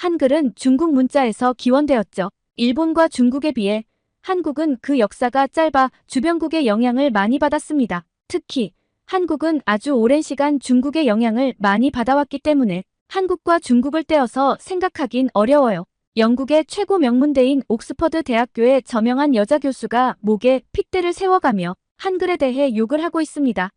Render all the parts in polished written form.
한글은 중국 문자에서 기원되었죠. 일본과 중국에 비해 한국은 그 역사가 짧아 주변국의 영향을 많이 받았습니다. 특히 한국은 아주 오랜 시간 중국의 영향을 많이 받아왔기 때문에 한국과 중국을 떼어서 생각하긴 어려워요. 영국의 최고 명문대인 옥스퍼드 대학교의 저명한 여자 교수가 목에 핏대를 세워가며 한글에 대해 욕을 하고 있습니다.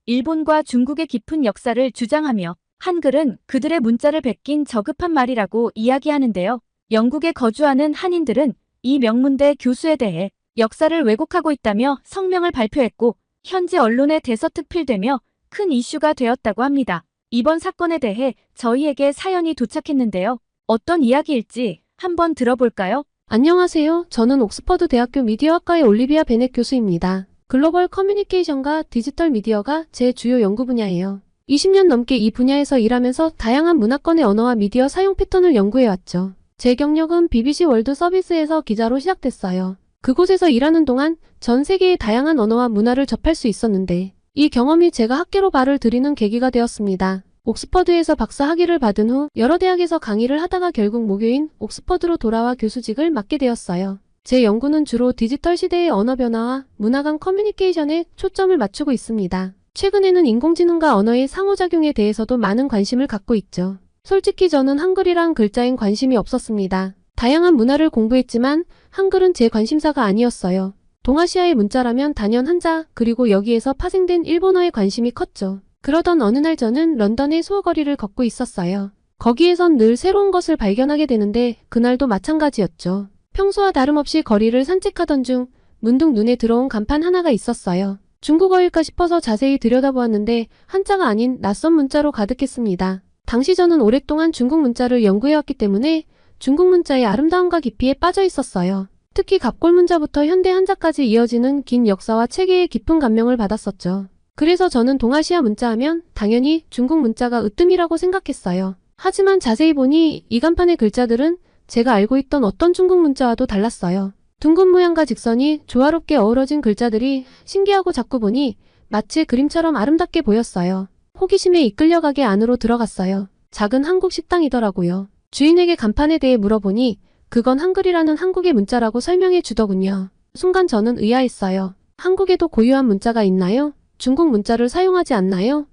일본과 중국의 깊은 역사를 주장하며 한글은 그들의 문자를 베낀 저급한 말이라고 이야기하는데요. 영국에 거주하는 한인들은 이 명문대 교수에 대해 역사를 왜곡하고 있다며 성명을 발표했고 현지 언론에 대서특필되며 큰 이슈가 되었다고 합니다. 이번 사건에 대해 저희에게 사연이 도착했는데요. 어떤 이야기일지 한번 들어볼까요? 안녕하세요. 저는 옥스퍼드 대학교 미디어학과의 올리비아 베넷 교수입니다. 글로벌 커뮤니케이션과 디지털 미디어가 제 주요 연구 분야예요. 20년 넘게 이 분야에서 일하면서 다양한 문화권의 언어와 미디어 사용 패턴을 연구해왔죠. 제 경력은 BBC 월드 서비스에서 기자로 시작됐어요. 그곳에서 일하는 동안 전 세계의 다양한 언어와 문화를 접할 수 있었는데 이 경험이 제가 학계로 발을 들이는 계기가 되었습니다. 옥스퍼드에서 박사 학위를 받은 후 여러 대학에서 강의를 하다가 결국 모교인 옥스퍼드로 돌아와 교수직을 맡게 되었어요. 제 연구는 주로 디지털 시대의 언어 변화와 문화 간 커뮤니케이션에 초점을 맞추고 있습니다. 최근에는 인공지능과 언어의 상호작용에 대해서도 많은 관심을 갖고 있죠. 솔직히 저는 한글이란 글자엔 관심이 없었습니다. 다양한 문화를 공부했지만 한글은 제 관심사가 아니었어요. 동아시아의 문자라면 단연 한자, 그리고 여기에서 파생된 일본어에 관심이 컸죠. 그러던 어느 날 저는 런던의 소거리를 걷고 있었어요. 거기에선 늘 새로운 것을 발견하게 되는데 그날도 마찬가지였죠. 평소와 다름없이 거리를 산책하던 중 문득 눈에 들어온 간판 하나가 있었어요. 중국어일까 싶어서 자세히 들여다보았는데 한자가 아닌 낯선 문자로 가득했습니다. 당시 저는 오랫동안 중국 문자를 연구해왔기 때문에 중국 문자의 아름다움과 깊이에 빠져 있었어요. 특히 갑골 문자부터 현대 한자까지 이어지는 긴 역사와 체계에 깊은 감명을 받았었죠. 그래서 저는 동아시아 문자하면 당연히 중국 문자가 으뜸이라고 생각했어요. 하지만 자세히 보니 이 간판의 글자들은 제가 알고 있던 어떤 중국 문자와도 달랐어요. 둥근 모양과 직선이 조화롭게 어우러진 글자들이 신기하고 자꾸 보니 마치 그림처럼 아름답게 보였어요. 호기심에 이끌려가게 안으로 들어갔어요. 작은 한국 식당이더라고요. 주인에게 간판에 대해 물어보니 그건 한글이라는 한국의 문자라고 설명해 주더군요. 순간 저는 의아했어요. 한국에도 고유한 문자가 있나요? 중국 문자를 사용하지 않나요?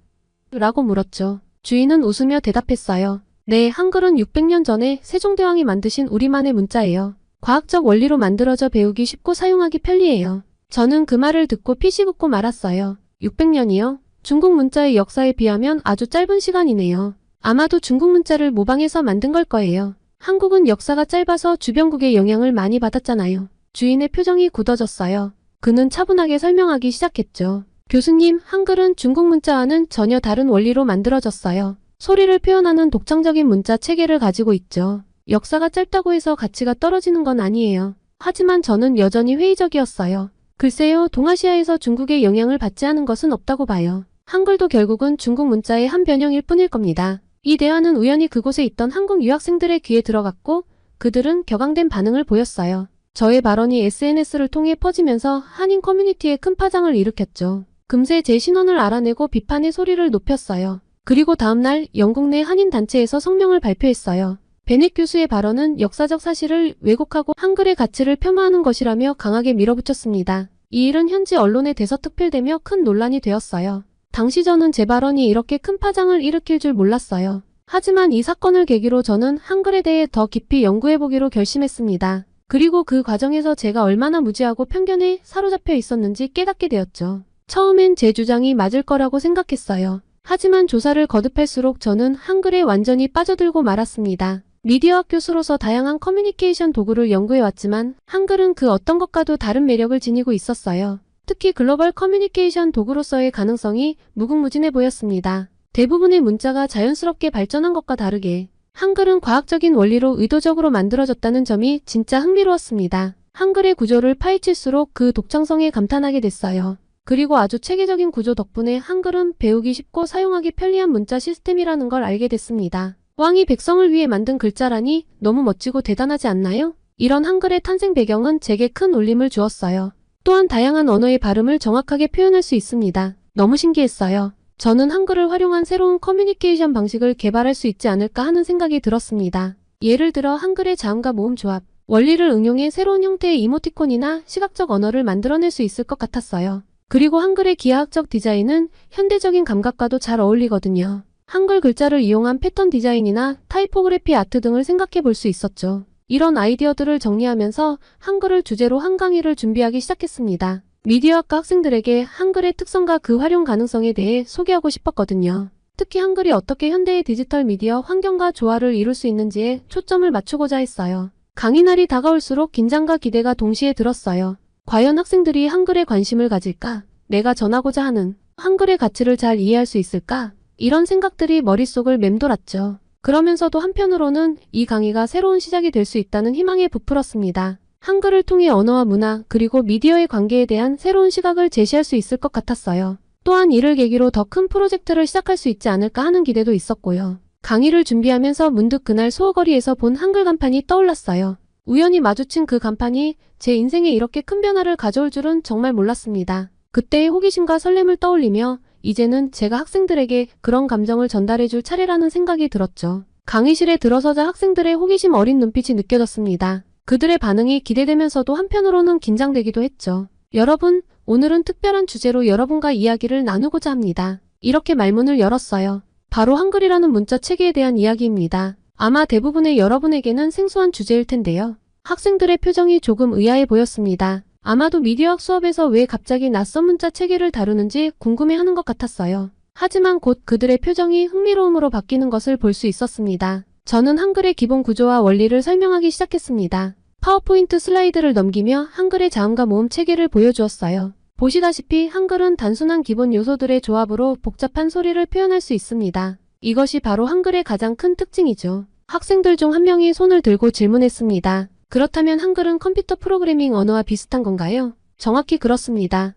라고 물었죠. 주인은 웃으며 대답했어요. 네, 한글은 600년 전에 세종대왕이 만드신 우리만의 문자예요. 과학적 원리로 만들어져 배우기 쉽고 사용하기 편리해요. 저는 그 말을 듣고 피식웃고 말았어요. 600년이요? 중국 문자의 역사에 비하면 아주 짧은 시간이네요. 아마도 중국 문자를 모방해서 만든 걸 거예요. 한국은 역사가 짧아서 주변국의 영향을 많이 받았잖아요. 주인의 표정이 굳어졌어요. 그는 차분하게 설명하기 시작했죠. 교수님, 한글은 중국 문자와는 전혀 다른 원리로 만들어졌어요. 소리를 표현하는 독창적인 문자 체계를 가지고 있죠. 역사가 짧다고 해서 가치가 떨어지는 건 아니에요. 하지만 저는 여전히 회의적이었어요. 글쎄요, 동아시아에서 중국의 영향을 받지 않은 것은 없다고 봐요. 한글도 결국은 중국 문자의 한 변형일 뿐일 겁니다. 이 대화는 우연히 그곳에 있던 한국 유학생들의 귀에 들어갔고 그들은 격앙된 반응을 보였어요. 저의 발언이 SNS를 통해 퍼지면서 한인 커뮤니티에 큰 파장을 일으켰죠. 금세 제 신원을 알아내고 비판의 소리를 높였어요. 그리고 다음날 영국 내 한인 단체에서 성명을 발표했어요. 베넷 교수의 발언은 역사적 사실을 왜곡하고 한글의 가치를 폄하하는 것이라며 강하게 밀어붙였습니다. 이 일은 현지 언론에 대서특필되며 큰 논란이 되었어요. 당시 저는 제 발언이 이렇게 큰 파장을 일으킬 줄 몰랐어요. 하지만 이 사건을 계기로 저는 한글에 대해 더 깊이 연구해보기로 결심했습니다. 그리고 그 과정에서 제가 얼마나 무지하고 편견에 사로잡혀 있었는지 깨닫게 되었죠. 처음엔 제 주장이 맞을 거라고 생각했어요. 하지만 조사를 거듭할수록 저는 한글에 완전히 빠져들고 말았습니다. 미디어학 교수로서 다양한 커뮤니케이션 도구를 연구해왔지만 한글은 그 어떤 것과도 다른 매력을 지니고 있었어요. 특히 글로벌 커뮤니케이션 도구로서의 가능성이 무궁무진해 보였습니다. 대부분의 문자가 자연스럽게 발전한 것과 다르게 한글은 과학적인 원리로 의도적으로 만들어졌다는 점이 진짜 흥미로웠습니다. 한글의 구조를 파헤칠수록 그 독창성에 감탄하게 됐어요. 그리고 아주 체계적인 구조 덕분에 한글은 배우기 쉽고 사용하기 편리한 문자 시스템이라는 걸 알게 됐습니다. 왕이 백성을 위해 만든 글자라니 너무 멋지고 대단하지 않나요? 이런 한글의 탄생 배경은 제게 큰 울림을 주었어요. 또한 다양한 언어의 발음을 정확하게 표현할 수 있습니다. 너무 신기했어요. 저는 한글을 활용한 새로운 커뮤니케이션 방식을 개발할 수 있지 않을까 하는 생각이 들었습니다. 예를 들어 한글의 자음과 모음 조합, 원리를 응용해 새로운 형태의 이모티콘이나 시각적 언어를 만들어낼 수 있을 것 같았어요. 그리고 한글의 기하학적 디자인은 현대적인 감각과도 잘 어울리거든요. 한글 글자를 이용한 패턴 디자인이나 타이포그래피 아트 등을 생각해 볼 수 있었죠. 이런 아이디어들을 정리하면서 한글을 주제로 한 강의를 준비하기 시작했습니다. 미디어학과 학생들에게 한글의 특성과 그 활용 가능성에 대해 소개하고 싶었거든요. 특히 한글이 어떻게 현대의 디지털 미디어 환경과 조화를 이룰 수 있는지에 초점을 맞추고자 했어요. 강의 날이 다가올수록 긴장과 기대가 동시에 들었어요. 과연 학생들이 한글에 관심을 가질까? 내가 전하고자 하는 한글의 가치를 잘 이해할 수 있을까? 이런 생각들이 머릿속을 맴돌았죠. 그러면서도 한편으로는 이 강의가 새로운 시작이 될 수 있다는 희망에 부풀었습니다. 한글을 통해 언어와 문화 그리고 미디어의 관계에 대한 새로운 시각을 제시할 수 있을 것 같았어요. 또한 이를 계기로 더 큰 프로젝트를 시작할 수 있지 않을까 하는 기대도 있었고요. 강의를 준비하면서 문득 그날 소호거리에서 본 한글 간판이 떠올랐어요. 우연히 마주친 그 간판이 제 인생에 이렇게 큰 변화를 가져올 줄은 정말 몰랐습니다. 그때의 호기심과 설렘을 떠올리며 이제는 제가 학생들에게 그런 감정을 전달해줄 차례라는 생각이 들었죠. 강의실에 들어서자 학생들의 호기심 어린 눈빛이 느껴졌습니다. 그들의 반응이 기대되면서도 한편으로는 긴장되기도 했죠. 여러분, 오늘은 특별한 주제로 여러분과 이야기를 나누고자 합니다. 이렇게 말문을 열었어요. 바로 한글이라는 문자 체계에 대한 이야기입니다. 아마 대부분의 여러분에게는 생소한 주제일 텐데요. 학생들의 표정이 조금 의아해 보였습니다. 아마도 미디어학 수업에서 왜 갑자기 낯선 문자 체계를 다루는지 궁금해하는 것 같았어요. 하지만 곧 그들의 표정이 흥미로움으로 바뀌는 것을 볼 수 있었습니다. 저는 한글의 기본 구조와 원리를 설명하기 시작했습니다. 파워포인트 슬라이드를 넘기며 한글의 자음과 모음 체계를 보여주었어요. 보시다시피 한글은 단순한 기본 요소들의 조합으로 복잡한 소리를 표현할 수 있습니다. 이것이 바로 한글의 가장 큰 특징이죠. 학생들 중 한 명이 손을 들고 질문했습니다. 그렇다면 한글은 컴퓨터 프로그래밍 언어와 비슷한 건가요? 정확히 그렇습니다.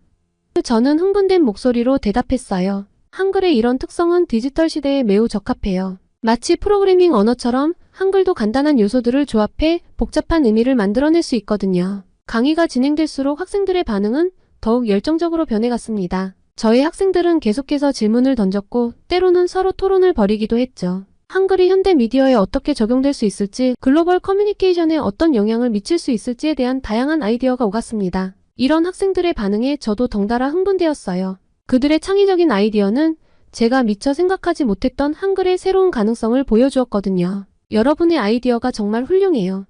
저는 흥분된 목소리로 대답했어요. 한글의 이런 특성은 디지털 시대에 매우 적합해요. 마치 프로그래밍 언어처럼 한글도 간단한 요소들을 조합해 복잡한 의미를 만들어낼 수 있거든요. 강의가 진행될수록 학생들의 반응은 더욱 열정적으로 변해갔습니다. 저희 학생들은 계속해서 질문을 던졌고 때로는 서로 토론을 벌이기도 했죠. 한글이 현대 미디어에 어떻게 적용될 수 있을지, 글로벌 커뮤니케이션에 어떤 영향을 미칠 수 있을지에 대한 다양한 아이디어가 오갔습니다. 이런 학생들의 반응에 저도 덩달아 흥분되었어요. 그들의 창의적인 아이디어는 제가 미처 생각하지 못했던 한글의 새로운 가능성을 보여주었거든요. 여러분의 아이디어가 정말 훌륭해요.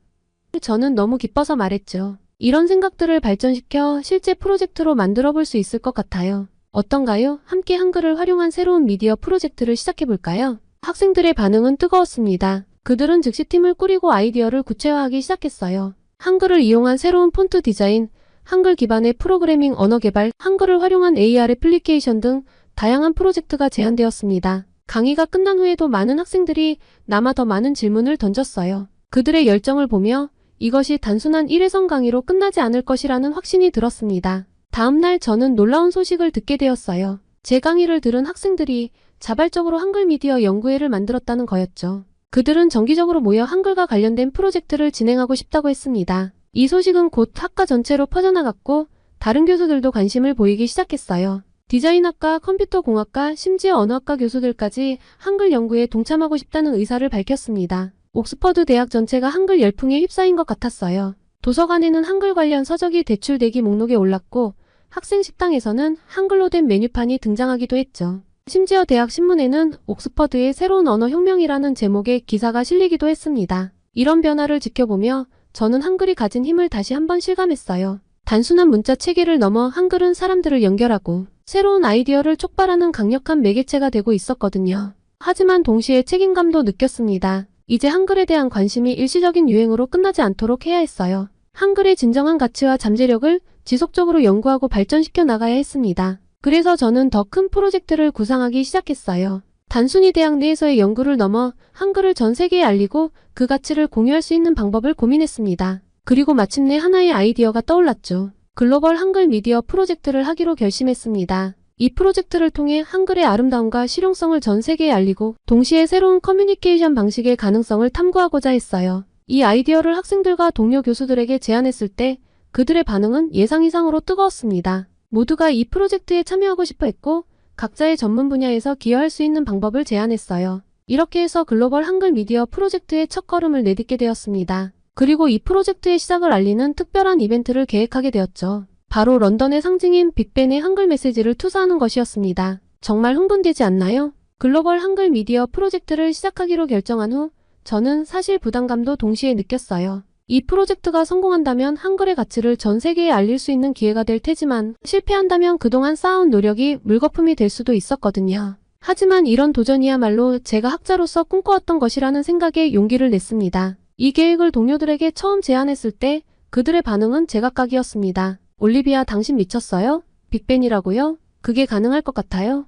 저는 너무 기뻐서 말했죠. 이런 생각들을 발전시켜 실제 프로젝트로 만들어 볼 수 있을 것 같아요. 어떤가요? 함께 한글을 활용한 새로운 미디어 프로젝트를 시작해볼까요? 학생들의 반응은 뜨거웠습니다. 그들은 즉시 팀을 꾸리고 아이디어를 구체화하기 시작했어요. 한글을 이용한 새로운 폰트 디자인, 한글 기반의 프로그래밍 언어 개발, 한글을 활용한 AR 애플리케이션 등 다양한 프로젝트가 제안되었습니다. 강의가 끝난 후에도 많은 학생들이 남아 더 많은 질문을 던졌어요. 그들의 열정을 보며 이것이 단순한 일회성 강의로 끝나지 않을 것이라는 확신이 들었습니다. 다음날 저는 놀라운 소식을 듣게 되었어요. 제 강의를 들은 학생들이 자발적으로 한글 미디어 연구회를 만들었다는 거였죠. 그들은 정기적으로 모여 한글과 관련된 프로젝트를 진행하고 싶다고 했습니다. 이 소식은 곧 학과 전체로 퍼져나갔고 다른 교수들도 관심을 보이기 시작했어요. 디자인학과, 컴퓨터공학과, 심지어 언어학과 교수들까지 한글 연구에 동참하고 싶다는 의사를 밝혔습니다. 옥스퍼드 대학 전체가 한글 열풍에 휩싸인 것 같았어요. 도서관에는 한글 관련 서적이 대출되기 목록에 올랐고 학생 식당에서는 한글로 된 메뉴판이 등장하기도 했죠. 심지어 대학 신문에는 옥스퍼드의 새로운 언어 혁명이라는 제목의 기사가 실리기도 했습니다. 이런 변화를 지켜보며 저는 한글이 가진 힘을 다시 한번 실감했어요. 단순한 문자 체계를 넘어 한글은 사람들을 연결하고 새로운 아이디어를 촉발하는 강력한 매개체가 되고 있었거든요. 하지만 동시에 책임감도 느꼈습니다. 이제 한글에 대한 관심이 일시적인 유행으로 끝나지 않도록 해야 했어요. 한글의 진정한 가치와 잠재력을 지속적으로 연구하고 발전시켜 나가야 했습니다. 그래서 저는 더 큰 프로젝트를 구상하기 시작했어요. 단순히 대학 내에서의 연구를 넘어 한글을 전 세계에 알리고 그 가치를 공유할 수 있는 방법을 고민했습니다. 그리고 마침내 하나의 아이디어가 떠올랐죠. 글로벌 한글 미디어 프로젝트를 하기로 결심했습니다. 이 프로젝트를 통해 한글의 아름다움과 실용성을 전 세계에 알리고 동시에 새로운 커뮤니케이션 방식의 가능성을 탐구하고자 했어요. 이 아이디어를 학생들과 동료 교수들에게 제안했을 때 그들의 반응은 예상 이상으로 뜨거웠습니다. 모두가 이 프로젝트에 참여하고 싶어 했고 각자의 전문 분야에서 기여할 수 있는 방법을 제안했어요. 이렇게 해서 글로벌 한글 미디어 프로젝트의 첫걸음을 내딛게 되었습니다. 그리고 이 프로젝트의 시작을 알리는 특별한 이벤트를 계획하게 되었죠. 바로 런던의 상징인 빅벤의 한글 메시지를 투사하는 것이었습니다. 정말 흥분되지 않나요? 글로벌 한글 미디어 프로젝트를 시작하기로 결정한 후 저는 사실 부담감도 동시에 느꼈어요. 이 프로젝트가 성공한다면 한글의 가치를 전 세계에 알릴 수 있는 기회가 될 테지만 실패한다면 그동안 쌓아온 노력이 물거품이 될 수도 있었거든요. 하지만 이런 도전이야말로 제가 학자로서 꿈꿔왔던 것이라는 생각에 용기를 냈습니다. 이 계획을 동료들에게 처음 제안했을 때 그들의 반응은 제각각이었습니다. 올리비아, 당신 미쳤어요? 빅벤이라고요? 그게 가능할 것 같아요?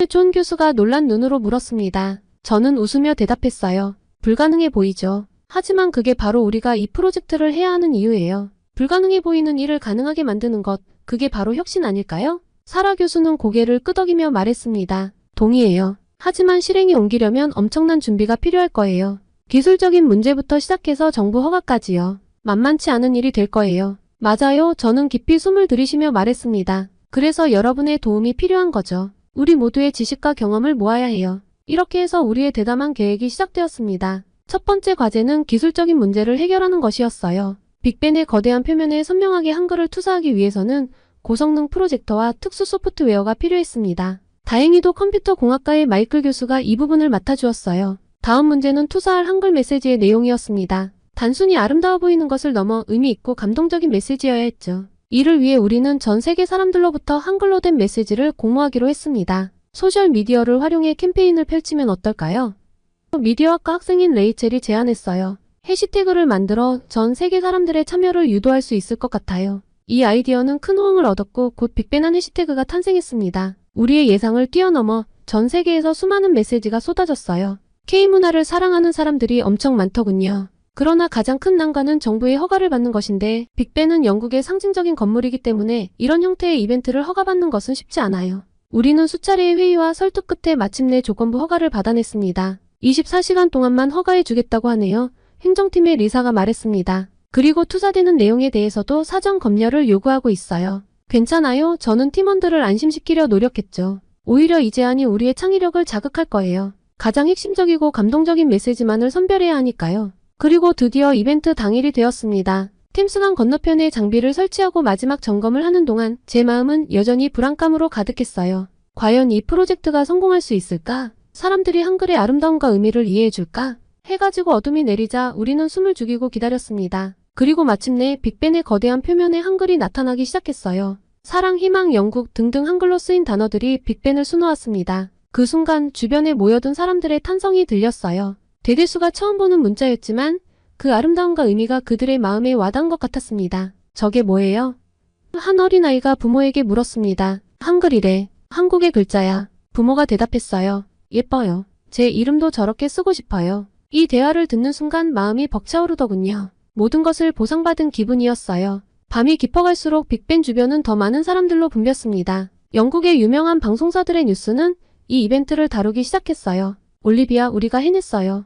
존 교수가 놀란 눈으로 물었습니다. 저는 웃으며 대답했어요. 불가능해 보이죠. 하지만 그게 바로 우리가 이 프로젝트를 해야 하는 이유예요. 불가능해 보이는 일을 가능하게 만드는 것, 그게 바로 혁신 아닐까요? 사라 교수는 고개를 끄덕이며 말했습니다. 동의해요. 하지만 실행에 옮기려면 엄청난 준비가 필요할 거예요. 기술적인 문제부터 시작해서 정부 허가까지요. 만만치 않은 일이 될 거예요. 맞아요. 저는 깊이 숨을 들이쉬며 말했습니다. 그래서 여러분의 도움이 필요한 거죠. 우리 모두의 지식과 경험을 모아야 해요. 이렇게 해서 우리의 대담한 계획이 시작되었습니다. 첫 번째 과제는 기술적인 문제를 해결하는 것이었어요. 빅벤의 거대한 표면에 선명하게 한글을 투사하기 위해서는 고성능 프로젝터와 특수 소프트웨어가 필요했습니다. 다행히도 컴퓨터 공학과의 마이클 교수가 이 부분을 맡아주었어요. 다음 문제는 투사할 한글 메시지의 내용이었습니다. 단순히 아름다워 보이는 것을 넘어 의미 있고 감동적인 메시지여야 했죠. 이를 위해 우리는 전 세계 사람들로부터 한글로 된 메시지를 공모하기로 했습니다. 소셜미디어를 활용해 캠페인을 펼치면 어떨까요? 미디어학과 학생인 레이첼이 제안했어요. 해시태그를 만들어 전 세계 사람들의 참여를 유도할 수 있을 것 같아요. 이 아이디어는 큰 호응을 얻었고 곧 빅벤한 해시태그가 탄생했습니다. 우리의 예상을 뛰어넘어 전 세계에서 수많은 메시지가 쏟아졌어요. K문화를 사랑하는 사람들이 엄청 많더군요. 그러나 가장 큰 난관은 정부의 허가를 받는 것인데 빅벤은 영국의 상징적인 건물이기 때문에 이런 형태의 이벤트를 허가받는 것은 쉽지 않아요. 우리는 수차례의 회의와 설득 끝에 마침내 조건부 허가를 받아냈습니다. 24시간 동안만 허가해 주겠다고 하네요. 행정팀의 리사가 말했습니다. 그리고 투자되는 내용에 대해서도 사전 검열을 요구하고 있어요. 괜찮아요. 저는 팀원들을 안심시키려 노력했죠. 오히려 이 제안이 우리의 창의력을 자극할 거예요. 가장 핵심적이고 감동적인 메시지만을 선별해야 하니까요. 그리고 드디어 이벤트 당일이 되었습니다. 템스강 건너편에 장비를 설치하고 마지막 점검을 하는 동안 제 마음은 여전히 불안감으로 가득했어요. 과연 이 프로젝트가 성공할 수 있을까? 사람들이 한글의 아름다움과 의미를 이해해줄까? 해가 지고 어둠이 내리자 우리는 숨을 죽이고 기다렸습니다. 그리고 마침내 빅벤의 거대한 표면에 한글이 나타나기 시작했어요. 사랑, 희망, 영국 등등 한글로 쓰인 단어들이 빅벤을 수놓았습니다. 그 순간 주변에 모여든 사람들의 탄성이 들렸어요. 대대수가 처음 보는 문자였지만 그 아름다움과 의미가 그들의 마음에 와닿은 것 같았습니다. 저게 뭐예요? 한 어린아이가 부모에게 물었습니다. 한글이래. 한국의 글자야. 부모가 대답했어요. 예뻐요. 제 이름도 저렇게 쓰고 싶어요. 이 대화를 듣는 순간 마음이 벅차오르더군요. 모든 것을 보상받은 기분이었어요. 밤이 깊어갈수록 빅벤 주변은 더 많은 사람들로 붐볐습니다. 영국의 유명한 방송사들의 뉴스는 이 이벤트를 다루기 시작했어요. 올리비아, 우리가 해냈어요.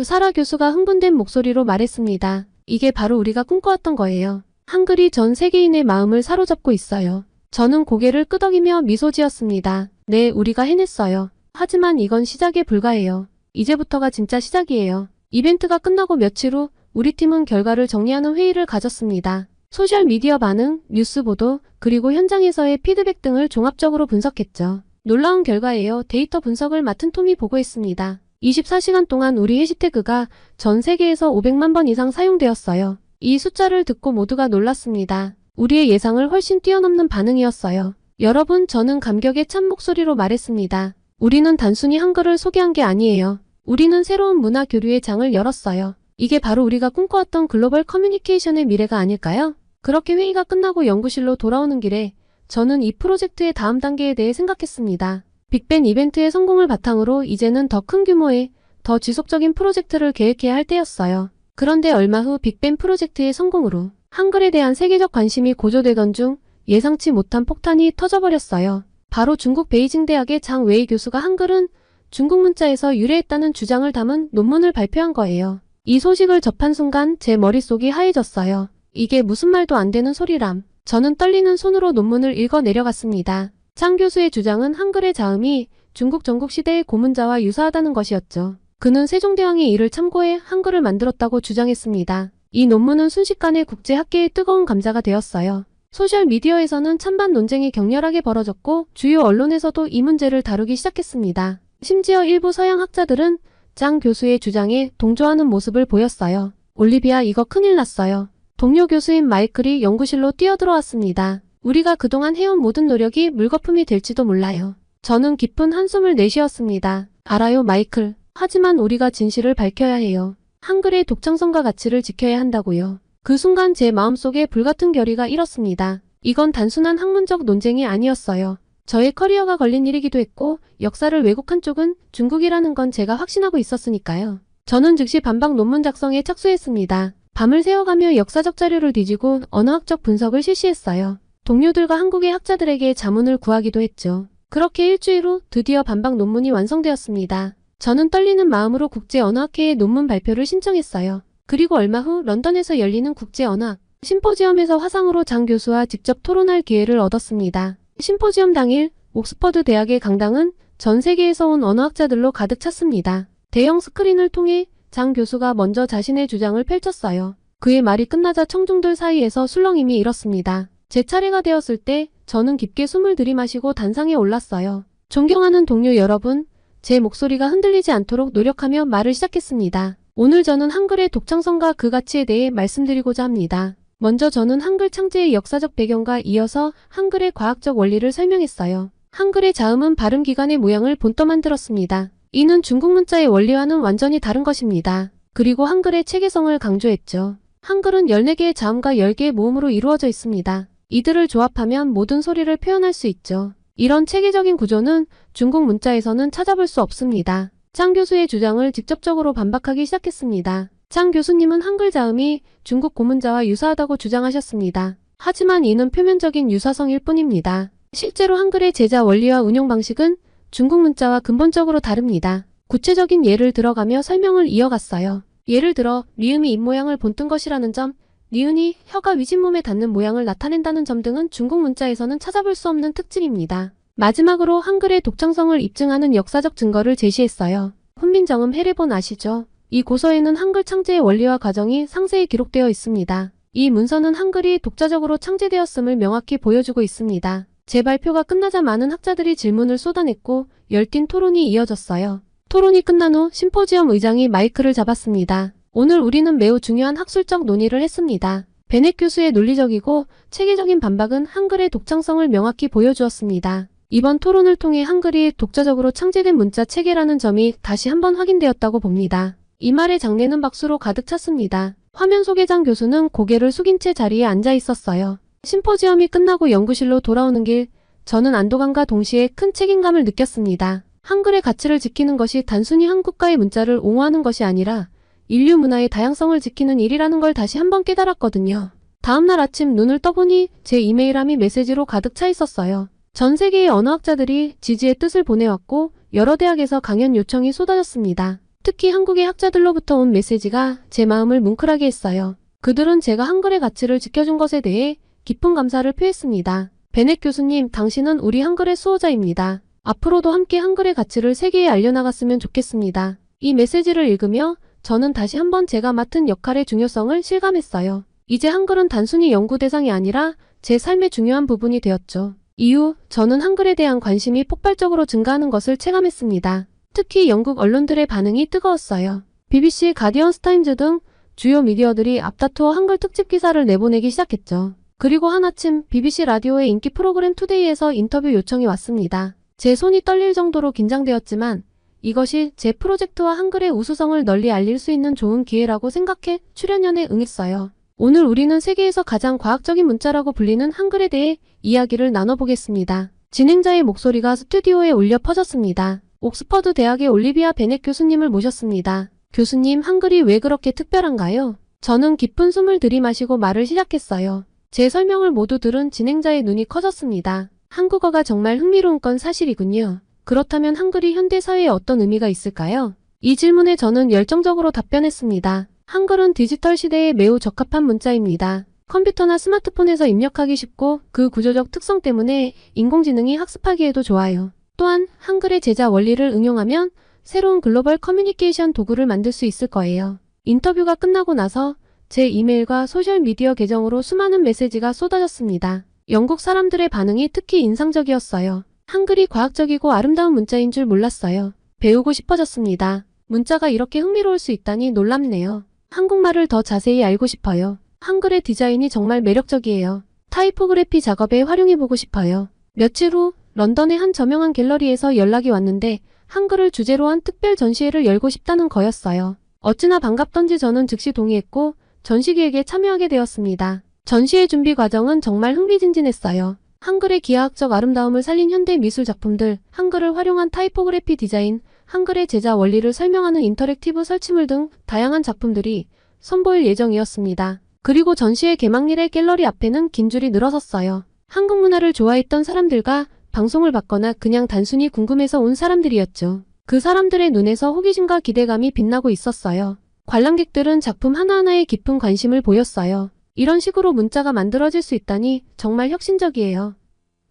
사라 교수가 흥분된 목소리로 말했습니다. 이게 바로 우리가 꿈꿔왔던 거예요. 한글이 전 세계인의 마음을 사로잡고 있어요. 저는 고개를 끄덕이며 미소 지었습니다. 네, 우리가 해냈어요. 하지만 이건 시작에 불과해요. 이제부터가 진짜 시작이에요. 이벤트가 끝나고 며칠 후 우리 팀은 결과를 정리하는 회의를 가졌습니다. 소셜미디어 반응, 뉴스 보도, 그리고 현장에서의 피드백 등을 종합적으로 분석했죠. 놀라운 결과예요. 데이터 분석을 맡은 톰이 보고했습니다. 24시간 동안 우리 해시태그가 전 세계에서 500만 번 이상 사용되었어요. 이 숫자를 듣고 모두가 놀랐습니다. 우리의 예상을 훨씬 뛰어넘는 반응이었어요. 여러분, 저는 감격에 찬 목소리로 말했습니다. 우리는 단순히 한글을 소개한 게 아니에요. 우리는 새로운 문화 교류의 장을 열었어요. 이게 바로 우리가 꿈꿔왔던 글로벌 커뮤니케이션의 미래가 아닐까요? 그렇게 회의가 끝나고 연구실로 돌아오는 길에 저는 이 프로젝트의 다음 단계에 대해 생각했습니다. 빅벤 이벤트의 성공을 바탕으로 이제는 더 큰 규모의, 더 지속적인 프로젝트를 계획해야 할 때였어요. 그런데 얼마 후 빅벤 프로젝트의 성공으로 한글에 대한 세계적 관심이 고조되던 중 예상치 못한 폭탄이 터져버렸어요. 바로 중국 베이징 대학의 장 웨이 교수가 한글은 중국 문자에서 유래했다는 주장을 담은 논문을 발표한 거예요. 이 소식을 접한 순간 제 머릿속이 하얘졌어요. 이게 무슨 말도 안 되는 소리람. 저는 떨리는 손으로 논문을 읽어 내려갔습니다. 장 교수의 주장은 한글의 자음이 중국 전국 시대의 고문자와 유사하다는 것이었죠. 그는 세종대왕의 일을 참고해 한글을 만들었다고 주장했습니다. 이 논문은 순식간에 국제학계의 뜨거운 감자가 되었어요. 소셜미디어에서는 찬반 논쟁이 격렬하게 벌어졌고 주요 언론에서도 이 문제를 다루기 시작했습니다. 심지어 일부 서양 학자들은 장 교수의 주장에 동조하는 모습을 보였어요. 올리비아 이거 큰일 났어요. 동료 교수인 마이클이 연구실로 뛰어들어왔습니다. 우리가 그동안 해온 모든 노력이 물거품이 될지도 몰라요. 저는 깊은 한숨을 내쉬었습니다. 알아요, 마이클. 하지만 우리가 진실을 밝혀야 해요. 한글의 독창성과 가치를 지켜야 한다고요. 그 순간 제 마음속에 불같은 결의가 일었습니다. 이건 단순한 학문적 논쟁이 아니었어요. 저의 커리어가 걸린 일이기도 했고 역사를 왜곡한 쪽은 중국이라는 건 제가 확신하고 있었으니까요. 저는 즉시 반박 논문 작성에 착수했습니다. 밤을 새워가며 역사적 자료를 뒤지고 언어학적 분석을 실시했어요. 동료들과 한국의 학자들에게 자문을 구하기도 했죠. 그렇게 일주일 후 드디어 반박 논문이 완성되었습니다. 저는 떨리는 마음으로 국제언어학회에 논문 발표를 신청했어요. 그리고 얼마 후 런던에서 열리는 국제언어학 심포지엄에서 화상으로 장 교수와 직접 토론할 기회를 얻었습니다. 심포지엄 당일 옥스퍼드 대학의 강당은 전 세계에서 온 언어학자들로 가득 찼습니다. 대형 스크린을 통해 장 교수가 먼저 자신의 주장을 펼쳤어요. 그의 말이 끝나자 청중들 사이에서 술렁임이 일었습니다. 제 차례가 되었을 때 저는 깊게 숨을 들이마시고 단상에 올랐어요. 존경하는 동료 여러분, 제 목소리가 흔들리지 않도록 노력하며 말을 시작했습니다. 오늘 저는 한글의 독창성과 그 가치에 대해 말씀드리고자 합니다. 먼저 저는 한글 창제의 역사적 배경과 이어서 한글의 과학적 원리를 설명했어요. 한글의 자음은 발음 기관의 모양을 본떠 만들었습니다. 이는 중국 문자의 원리와는 완전히 다른 것입니다. 그리고 한글의 체계성을 강조했죠. 한글은 14개의 자음과 10개의 모음으로 이루어져 있습니다. 이들을 조합하면 모든 소리를 표현할 수 있죠. 이런 체계적인 구조는 중국 문자에서는 찾아볼 수 없습니다. 장 교수의 주장을 직접적으로 반박하기 시작했습니다. 장 교수님은 한글 자음이 중국 고문자와 유사하다고 주장하셨습니다. 하지만 이는 표면적인 유사성일 뿐입니다. 실제로 한글의 제자 원리와 운용 방식은 중국 문자와 근본적으로 다릅니다. 구체적인 예를 들어가며 설명을 이어갔어요. 예를 들어 리음이 입모양을 본뜬 것이라는 점, 니은이 혀가 위진몸에 닿는 모양을 나타낸다는 점 등은 중국 문자에서는 찾아볼 수 없는 특징입니다. 마지막으로 한글의 독창성을 입증하는 역사적 증거를 제시했어요. 훈민정음 해례본 아시죠? 이 고서에는 한글 창제의 원리와 과정이 상세히 기록되어 있습니다. 이 문서는 한글이 독자적으로 창제되었음을 명확히 보여주고 있습니다. 제 발표가 끝나자 많은 학자들이 질문을 쏟아냈고 열띤 토론이 이어졌어요. 토론이 끝난 후 심포지엄 의장이 마이크를 잡았습니다. 오늘 우리는 매우 중요한 학술적 논의를 했습니다. 베넷 교수의 논리적이고 체계적인 반박은 한글의 독창성을 명확히 보여주었습니다. 이번 토론을 통해 한글이 독자적으로 창제된 문자 체계라는 점이 다시 한번 확인되었다고 봅니다. 이 말에 장내는 박수로 가득 찼습니다. 화면 속의 장 교수는 고개를 숙인 채 자리에 앉아 있었어요. 심포지엄이 끝나고 연구실로 돌아오는 길, 저는 안도감과 동시에 큰 책임감을 느꼈습니다. 한글의 가치를 지키는 것이 단순히 한 국가의 문자를 옹호하는 것이 아니라 인류 문화의 다양성을 지키는 일이라는 걸 다시 한번 깨달았거든요. 다음날 아침 눈을 떠보니 제 이메일함이 메시지로 가득 차 있었어요. 전 세계의 언어학자들이 지지의 뜻을 보내왔고 여러 대학에서 강연 요청이 쏟아졌습니다. 특히 한국의 학자들로부터 온 메시지가 제 마음을 뭉클하게 했어요. 그들은 제가 한글의 가치를 지켜준 것에 대해 깊은 감사를 표했습니다. 베넷 교수님, 당신은 우리 한글의 수호자입니다. 앞으로도 함께 한글의 가치를 세계에 알려나갔으면 좋겠습니다. 이 메시지를 읽으며 저는 다시 한번 제가 맡은 역할의 중요성을 실감했어요. 이제 한글은 단순히 연구 대상이 아니라 제 삶의 중요한 부분이 되었죠. 이후 저는 한글에 대한 관심이 폭발적으로 증가하는 것을 체감했습니다. 특히 영국 언론들의 반응이 뜨거웠어요. BBC, 가디언, 타임즈 등 주요 미디어들이 앞다투어 한글 특집 기사를 내보내기 시작했죠. 그리고 한아침 BBC 라디오의 인기 프로그램 투데이에서 인터뷰 요청이 왔습니다. 제 손이 떨릴 정도로 긴장되었지만 이것이 제 프로젝트와 한글의 우수성을 널리 알릴 수 있는 좋은 기회라고 생각해 출연연에 응했어요. 오늘 우리는 세계에서 가장 과학적인 문자라고 불리는 한글에 대해 이야기를 나눠보겠습니다. 진행자의 목소리가 스튜디오에 울려 퍼졌습니다. 옥스퍼드 대학의 올리비아 베넷 교수님을 모셨습니다. 교수님, 한글이 왜 그렇게 특별한가요? 저는 깊은 숨을 들이마시고 말을 시작했어요. 제 설명을 모두 들은 진행자의 눈이 커졌습니다. 한국어가 정말 흥미로운 건 사실이군요. 그렇다면 한글이 현대 사회에 어떤 의미가 있을까요? 이 질문에 저는 열정적으로 답변했습니다. 한글은 디지털 시대에 매우 적합한 문자입니다. 컴퓨터나 스마트폰에서 입력하기 쉽고 그 구조적 특성 때문에 인공지능이 학습하기에도 좋아요. 또한 한글의 제자 원리를 응용하면 새로운 글로벌 커뮤니케이션 도구를 만들 수 있을 거예요. 인터뷰가 끝나고 나서 제 이메일과 소셜미디어 계정으로 수많은 메시지가 쏟아졌습니다. 영국 사람들의 반응이 특히 인상적이었어요. 한글이 과학적이고 아름다운 문자인 줄 몰랐어요. 배우고 싶어졌습니다. 문자가 이렇게 흥미로울 수 있다니 놀랍네요. 한국말을 더 자세히 알고 싶어요. 한글의 디자인이 정말 매력적이에요. 타이포그래피 작업에 활용해보고 싶어요. 며칠 후 런던의 한 저명한 갤러리에서 연락이 왔는데 한글을 주제로 한 특별 전시회를 열고 싶다는 거였어요. 어찌나 반갑던지 저는 즉시 동의했고 전시기획에 참여하게 되었습니다. 전시회 준비 과정은 정말 흥미진진했어요. 한글의 기하학적 아름다움을 살린 현대 미술 작품들, 한글을 활용한 타이포그래피 디자인, 한글의 제자 원리를 설명하는 인터랙티브 설치물 등 다양한 작품들이 선보일 예정이었습니다. 그리고 전시회 개막일에 갤러리 앞에는 긴 줄이 늘어섰어요. 한국 문화를 좋아했던 사람들과 방송을 봤거나 그냥 단순히 궁금해서 온 사람들이었죠. 그 사람들의 눈에서 호기심과 기대감이 빛나고 있었어요. 관람객들은 작품 하나하나에 깊은 관심을 보였어요. 이런 식으로 문자가 만들어질 수 있다니 정말 혁신적이에요.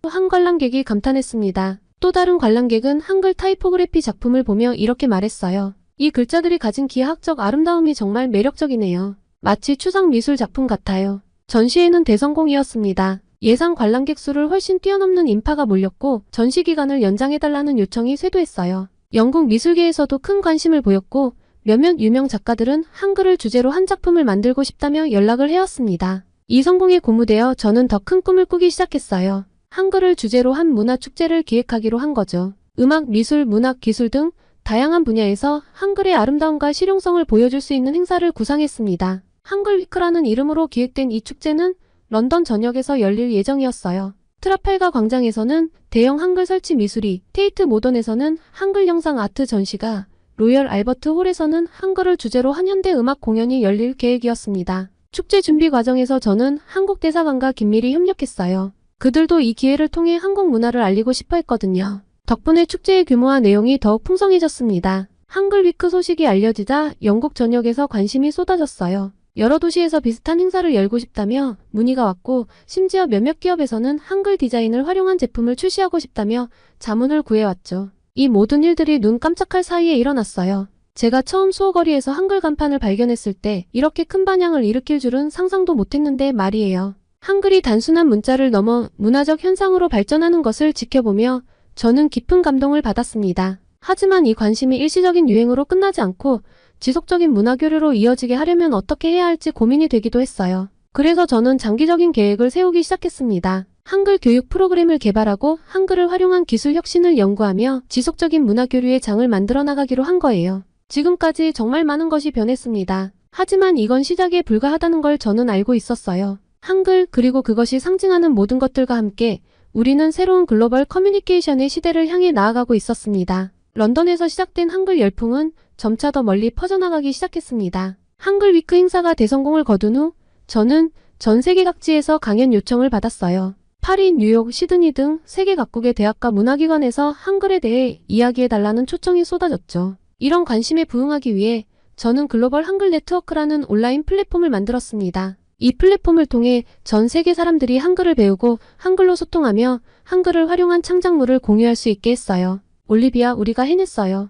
한 관람객이 감탄했습니다. 또 다른 관람객은 한글 타이포그래피 작품을 보며 이렇게 말했어요. 이 글자들이 가진 기하학적 아름다움이 정말 매력적이네요. 마치 추상 미술 작품 같아요. 전시회는 대성공이었습니다. 예상 관람객 수를 훨씬 뛰어넘는 인파가 몰렸고 전시 기간을 연장해달라는 요청이 쇄도했어요. 영국 미술계에서도 큰 관심을 보였고 몇몇 유명 작가들은 한글을 주제로 한 작품을 만들고 싶다며 연락을 해왔습니다. 이 성공에 고무되어 저는 더 큰 꿈을 꾸기 시작했어요. 한글을 주제로 한 문화축제를 기획하기로 한 거죠. 음악, 미술, 문학, 기술 등 다양한 분야에서 한글의 아름다움과 실용성을 보여줄 수 있는 행사를 구상했습니다. 한글 위크라는 이름으로 기획된 이 축제는 런던 전역에서 열릴 예정이었어요. 트라팔가 광장에서는 대형 한글 설치 미술이, 테이트 모던에서는 한글 영상 아트 전시가, 로열 알버트 홀에서는 한글을 주제로 한 현대 음악 공연이 열릴 계획이었습니다. 축제 준비 과정에서 저는 한국 대사관과 긴밀히 협력했어요. 그들도 이 기회를 통해 한국 문화를 알리고 싶어 했거든요. 덕분에 축제의 규모와 내용이 더욱 풍성해졌습니다. 한글 위크 소식이 알려지자 영국 전역에서 관심이 쏟아졌어요. 여러 도시에서 비슷한 행사를 열고 싶다며 문의가 왔고 심지어 몇몇 기업에서는 한글 디자인을 활용한 제품을 출시하고 싶다며 자문을 구해왔죠. 이 모든 일들이 눈 깜짝할 사이에 일어났어요. 제가 처음 수어거리에서 한글 간판을 발견했을 때 이렇게 큰 반향을 일으킬 줄은 상상도 못했는데 말이에요. 한글이 단순한 문자를 넘어 문화적 현상으로 발전하는 것을 지켜보며 저는 깊은 감동을 받았습니다. 하지만 이 관심이 일시적인 유행으로 끝나지 않고 지속적인 문화교류로 이어지게 하려면 어떻게 해야 할지 고민이 되기도 했어요. 그래서 저는 장기적인 계획을 세우기 시작했습니다. 한글 교육 프로그램을 개발하고 한글을 활용한 기술 혁신을 연구하며 지속적인 문화교류의 장을 만들어 나가기로 한 거예요. 지금까지 정말 많은 것이 변했습니다. 하지만 이건 시작에 불과하다는 걸 저는 알고 있었어요. 한글 그리고 그것이 상징하는 모든 것들과 함께 우리는 새로운 글로벌 커뮤니케이션의 시대를 향해 나아가고 있었습니다. 런던에서 시작된 한글 열풍은 점차 더 멀리 퍼져나가기 시작했습니다. 한글 위크 행사가 대성공을 거둔 후 저는 전 세계 각지에서 강연 요청을 받았어요. 파리, 뉴욕, 시드니 등 세계 각국의 대학과 문화기관에서 한글에 대해 이야기해달라는 초청이 쏟아졌죠. 이런 관심에 부응하기 위해 저는 글로벌 한글 네트워크라는 온라인 플랫폼을 만들었습니다. 이 플랫폼을 통해 전 세계 사람들이 한글을 배우고 한글로 소통하며 한글을 활용한 창작물을 공유할 수 있게 했어요. 올리비아, 우리가 해냈어요.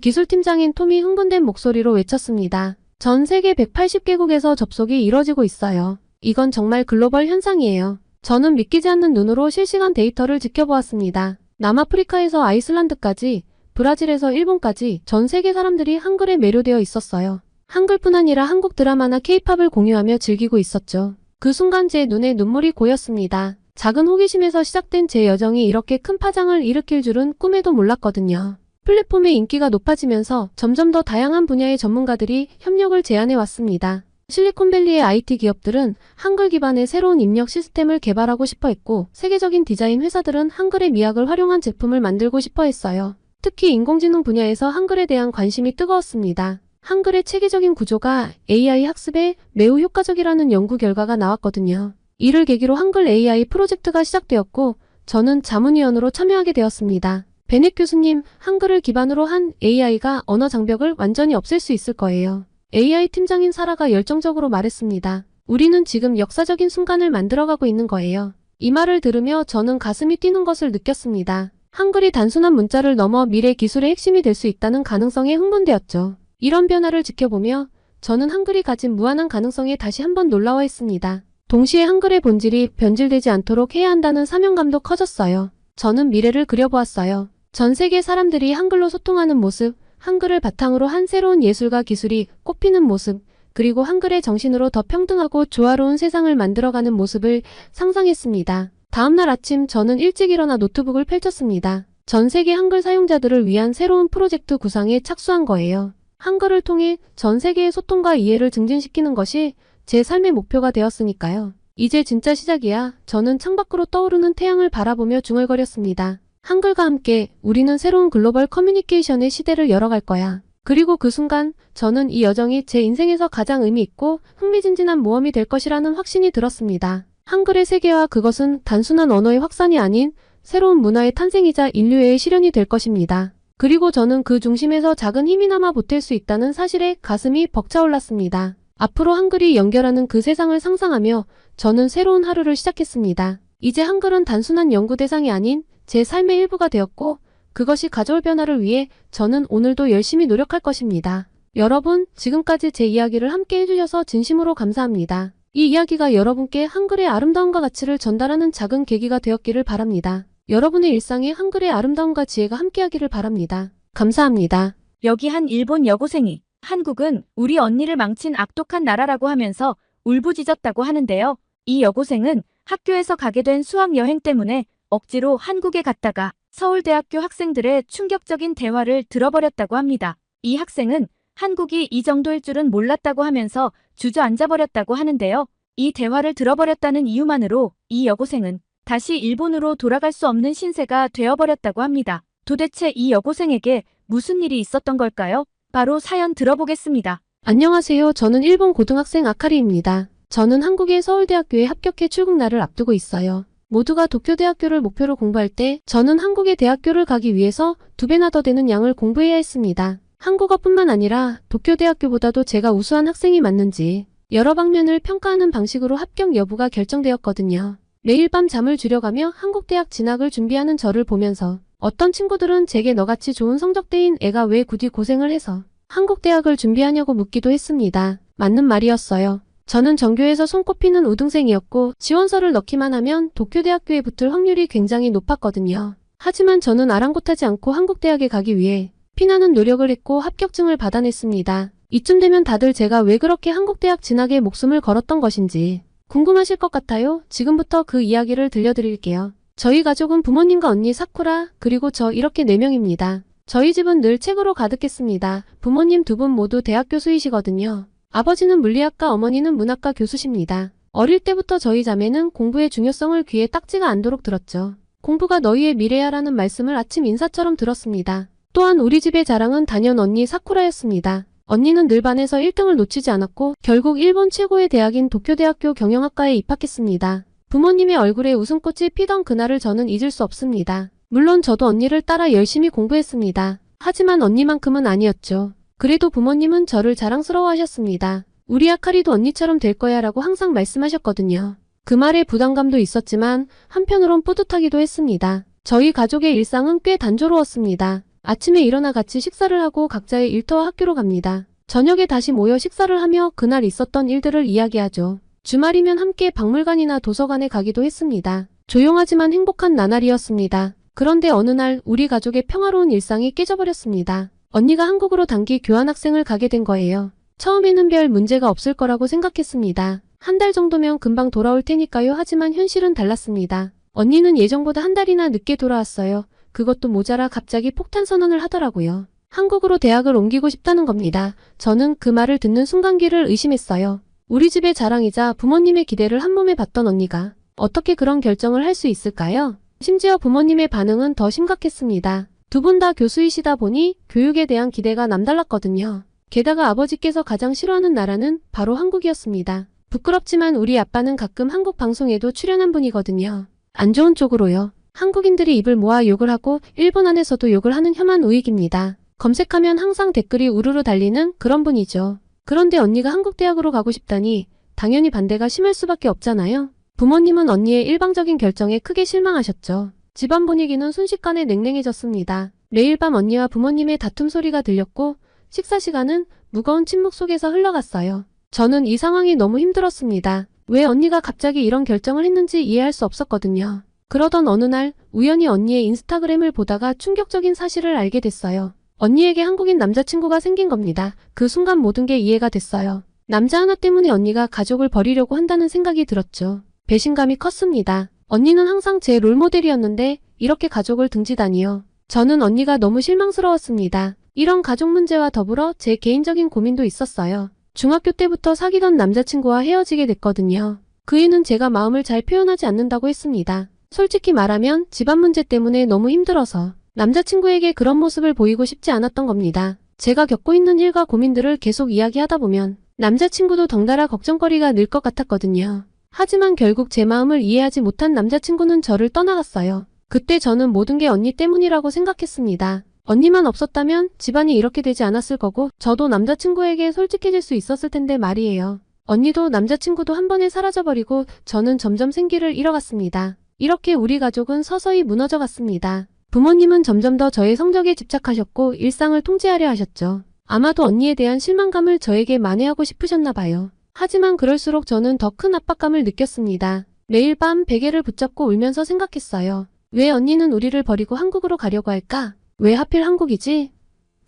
기술팀장인 톰이 흥분된 목소리로 외쳤습니다. 전 세계 180개국에서 접속이 이뤄지고 있어요. 이건 정말 글로벌 현상이에요. 저는 믿기지 않는 눈으로 실시간 데이터를 지켜보았습니다. 남아프리카에서 아이슬란드까지, 브라질에서 일본까지 전 세계 사람들이 한글에 매료되어 있었어요. 한글뿐 아니라 한국 드라마나 케이팝을 공유하며 즐기고 있었죠. 그 순간 제 눈에 눈물이 고였습니다. 작은 호기심에서 시작된 제 여정이 이렇게 큰 파장을 일으킬 줄은 꿈에도 몰랐거든요. 플랫폼의 인기가 높아지면서 점점 더 다양한 분야의 전문가들이 협력을 제안해 왔습니다. 실리콘밸리의 IT 기업들은 한글 기반의 새로운 입력 시스템을 개발하고 싶어 했고 세계적인 디자인 회사들은 한글의 미학을 활용한 제품을 만들고 싶어 했어요. 특히 인공지능 분야에서 한글에 대한 관심이 뜨거웠습니다. 한글의 체계적인 구조가 AI 학습에 매우 효과적이라는 연구 결과가 나왔거든요. 이를 계기로 한글 AI 프로젝트가 시작되었고 저는 자문위원으로 참여하게 되었습니다. 베넷 교수님, 한글을 기반으로 한 AI가 언어 장벽을 완전히 없앨 수 있을 거예요. AI 팀장인 사라가 열정적으로 말했습니다. 우리는 지금 역사적인 순간을 만들어가고 있는 거예요. 이 말을 들으며 저는 가슴이 뛰는 것을 느꼈습니다. 한글이 단순한 문자를 넘어 미래 기술의 핵심이 될 수 있다는 가능성에 흥분되었죠. 이런 변화를 지켜보며 저는 한글이 가진 무한한 가능성에 다시 한번 놀라워했습니다. 동시에 한글의 본질이 변질되지 않도록 해야 한다는 사명감도 커졌어요. 저는 미래를 그려보았어요. 전 세계 사람들이 한글로 소통하는 모습, 한글을 바탕으로 한 새로운 예술과 기술이 꽃피는 모습, 그리고 한글의 정신으로 더 평등하고 조화로운 세상을 만들어가는 모습을 상상했습니다. 다음날 아침 저는 일찍 일어나 노트북을 펼쳤습니다. 전 세계 한글 사용자들을 위한 새로운 프로젝트 구상에 착수한 거예요. 한글을 통해 전 세계의 소통과 이해를 증진시키는 것이 제 삶의 목표가 되었으니까요. 이제 진짜 시작이야. 저는 창밖으로 떠오르는 태양을 바라보며 중얼거렸습니다. 한글과 함께 우리는 새로운 글로벌 커뮤니케이션의 시대를 열어갈 거야. 그리고 그 순간 저는 이 여정이 제 인생에서 가장 의미 있고 흥미진진한 모험이 될 것이라는 확신이 들었습니다. 한글의 세계와 그것은 단순한 언어의 확산이 아닌 새로운 문화의 탄생이자 인류애의 실현이 될 것입니다. 그리고 저는 그 중심에서 작은 힘이나마 보탤 수 있다는 사실에 가슴이 벅차올랐습니다. 앞으로 한글이 연결하는 그 세상을 상상하며 저는 새로운 하루를 시작했습니다. 이제 한글은 단순한 연구 대상이 아닌 제 삶의 일부가 되었고 그것이 가져올 변화를 위해 저는 오늘도 열심히 노력할 것입니다. 여러분, 지금까지 제 이야기를 함께 해주셔서 진심으로 감사합니다. 이 이야기가 여러분께 한글의 아름다움과 가치를 전달하는 작은 계기가 되었기를 바랍니다. 여러분의 일상에 한글의 아름다움과 지혜가 함께하기를 바랍니다. 감사합니다. 여기 한 일본 여고생이 한국은 우리 언니를 망친 악독한 나라라고 하면서 울부짖었다고 하는데요. 이 여고생은 학교에서 가게 된 수학여행 때문에 억지로 한국에 갔다가 서울대학교 학생들의 충격적인 대화를 들어버렸다고 합니다. 이 학생은 한국이 이 정도일 줄은 몰랐다고 하면서 주저앉아버렸다고 하는데요. 이 대화를 들어버렸다는 이유만으로 이 여고생은 다시 일본으로 돌아갈 수 없는 신세가 되어버렸다고 합니다. 도대체 이 여고생에게 무슨 일이 있었던 걸까요? 바로 사연 들어보겠습니다. 안녕하세요. 저는 일본 고등학생 아카리입니다. 저는 한국의 서울대학교에 합격해 출국날을 앞두고 있어요. 모두가 도쿄대학교를 목표로 공부할 때 저는 한국의 대학교를 가기 위해서 2배나 더 되는 양을 공부해야 했습니다. 한국어뿐만 아니라 도쿄대학교보다도 제가 우수한 학생이 맞는지 여러 방면을 평가하는 방식으로 합격 여부가 결정되었거든요. 매일 밤 잠을 줄여가며 한국대학 진학을 준비하는 저를 보면서 어떤 친구들은 제게 너같이 좋은 성적대인 애가 왜 굳이 고생을 해서 한국대학을 준비하냐고 묻기도 했습니다. 맞는 말이었어요. 저는 전교에서 손꼽히는 우등생이었고 지원서를 넣기만 하면 도쿄대학교에 붙을 확률이 굉장히 높았거든요. 하지만 저는 아랑곳하지 않고 한국대학에 가기 위해 피나는 노력을 했고 합격증을 받아냈습니다. 이쯤 되면 다들 제가 왜 그렇게 한국대학 진학에 목숨을 걸었던 것인지 궁금하실 것 같아요. 지금부터 그 이야기를 들려드릴게요. 저희 가족은 부모님과 언니 사쿠라 그리고 저 이렇게 4명입니다. 저희 집은 늘 책으로 가득했습니다. 부모님 2분 모두 대학 교수이시거든요. 아버지는 물리학과, 어머니는 문학과 교수십니다. 어릴 때부터 저희 자매는 공부의 중요성을 귀에 딱지가 않도록 들었죠. 공부가 너희의 미래야라는 말씀을 아침 인사처럼 들었습니다. 또한 우리 집의 자랑은 단연 언니 사쿠라였습니다. 언니는 늘 반에서 1등을 놓치지 않았고 결국 일본 최고의 대학인 도쿄대학교 경영학과에 입학했습니다. 부모님의 얼굴에 웃음꽃이 피던 그날을 저는 잊을 수 없습니다. 물론 저도 언니를 따라 열심히 공부했습니다. 하지만 언니만큼은 아니었죠. 그래도 부모님은 저를 자랑스러워하셨습니다. 우리 아카리도 언니처럼 될 거야 라고 항상 말씀하셨거든요. 그 말에 부담감도 있었지만 한편으론 뿌듯하기도 했습니다. 저희 가족의 일상은 꽤 단조로웠습니다. 아침에 일어나 같이 식사를 하고 각자의 일터와 학교로 갑니다. 저녁에 다시 모여 식사를 하며 그날 있었던 일들을 이야기하죠. 주말이면 함께 박물관이나 도서관에 가기도 했습니다. 조용하지만 행복한 나날이었습니다. 그런데 어느 날 우리 가족의 평화로운 일상이 깨져버렸습니다. 언니가 한국으로 단기 교환학생을 가게 된 거예요. 처음에는 별 문제가 없을 거라고 생각했습니다. 한 달 정도면 금방 돌아올 테니까요. 하지만 현실은 달랐습니다. 언니는 예정보다 한 달이나 늦게 돌아왔어요. 그것도 모자라 갑자기 폭탄 선언을 하더라고요. 한국으로 대학을 옮기고 싶다는 겁니다. 저는 그 말을 듣는 순간 귀를 의심했어요. 우리 집의 자랑이자 부모님의 기대를 한 몸에 받던 언니가 어떻게 그런 결정을 할 수 있을까요? 심지어 부모님의 반응은 더 심각했습니다. 2분 다 교수이시다 보니 교육에 대한 기대가 남달랐거든요. 게다가 아버지께서 가장 싫어하는 나라는 바로 한국이었습니다. 부끄럽지만 우리 아빠는 가끔 한국 방송에도 출연한 분이거든요. 안 좋은 쪽으로요. 한국인들이 입을 모아 욕을 하고 일본 안에서도 욕을 하는 혐한 우익입니다. 검색하면 항상 댓글이 우르르 달리는 그런 분이죠. 그런데 언니가 한국대학으로 가고 싶다니 당연히 반대가 심할 수밖에 없잖아요. 부모님은 언니의 일방적인 결정에 크게 실망하셨죠. 집안 분위기는 순식간에 냉랭해졌습니다. 매일 밤 언니와 부모님의 다툼 소리가 들렸고 식사 시간은 무거운 침묵 속에서 흘러갔어요. 저는 이 상황이 너무 힘들었습니다. 왜 언니가 갑자기 이런 결정을 했는지 이해할 수 없었거든요. 그러던 어느 날 우연히 언니의 인스타그램을 보다가 충격적인 사실을 알게 됐어요. 언니에게 한국인 남자친구가 생긴 겁니다. 그 순간 모든 게 이해가 됐어요. 남자 하나 때문에 언니가 가족을 버리려고 한다는 생각이 들었죠. 배신감이 컸습니다. 언니는 항상 제 롤모델이었는데 이렇게 가족을 등지다니요. 저는 언니가 너무 실망스러웠습니다. 이런 가족 문제와 더불어 제 개인적인 고민도 있었어요. 중학교 때부터 사귀던 남자친구와 헤어지게 됐거든요. 그 이유는 제가 마음을 잘 표현하지 않는다고 했습니다. 솔직히 말하면 집안 문제 때문에 너무 힘들어서 남자친구에게 그런 모습을 보이고 싶지 않았던 겁니다. 제가 겪고 있는 일과 고민들을 계속 이야기하다 보면 남자친구도 덩달아 걱정거리가 늘 것 같았거든요. 하지만 결국 제 마음을 이해하지 못한 남자친구는 저를 떠나갔어요. 그때 저는 모든 게 언니 때문이라고 생각했습니다. 언니만 없었다면 집안이 이렇게 되지 않았을 거고 저도 남자친구에게 솔직해질 수 있었을 텐데 말이에요. 언니도 남자친구도 한 번에 사라져버리고 저는 점점 생기를 잃어갔습니다. 이렇게 우리 가족은 서서히 무너져 갔습니다. 부모님은 점점 더 저의 성적에 집착하셨고 일상을 통제하려 하셨죠. 아마도 언니에 대한 실망감을 저에게 만회하고 싶으셨나 봐요. 하지만 그럴수록 저는 더 큰 압박감을 느꼈습니다. 매일 밤 베개를 붙잡고 울면서 생각했어요. 왜 언니는 우리를 버리고 한국으로 가려고 할까? 왜 하필 한국이지?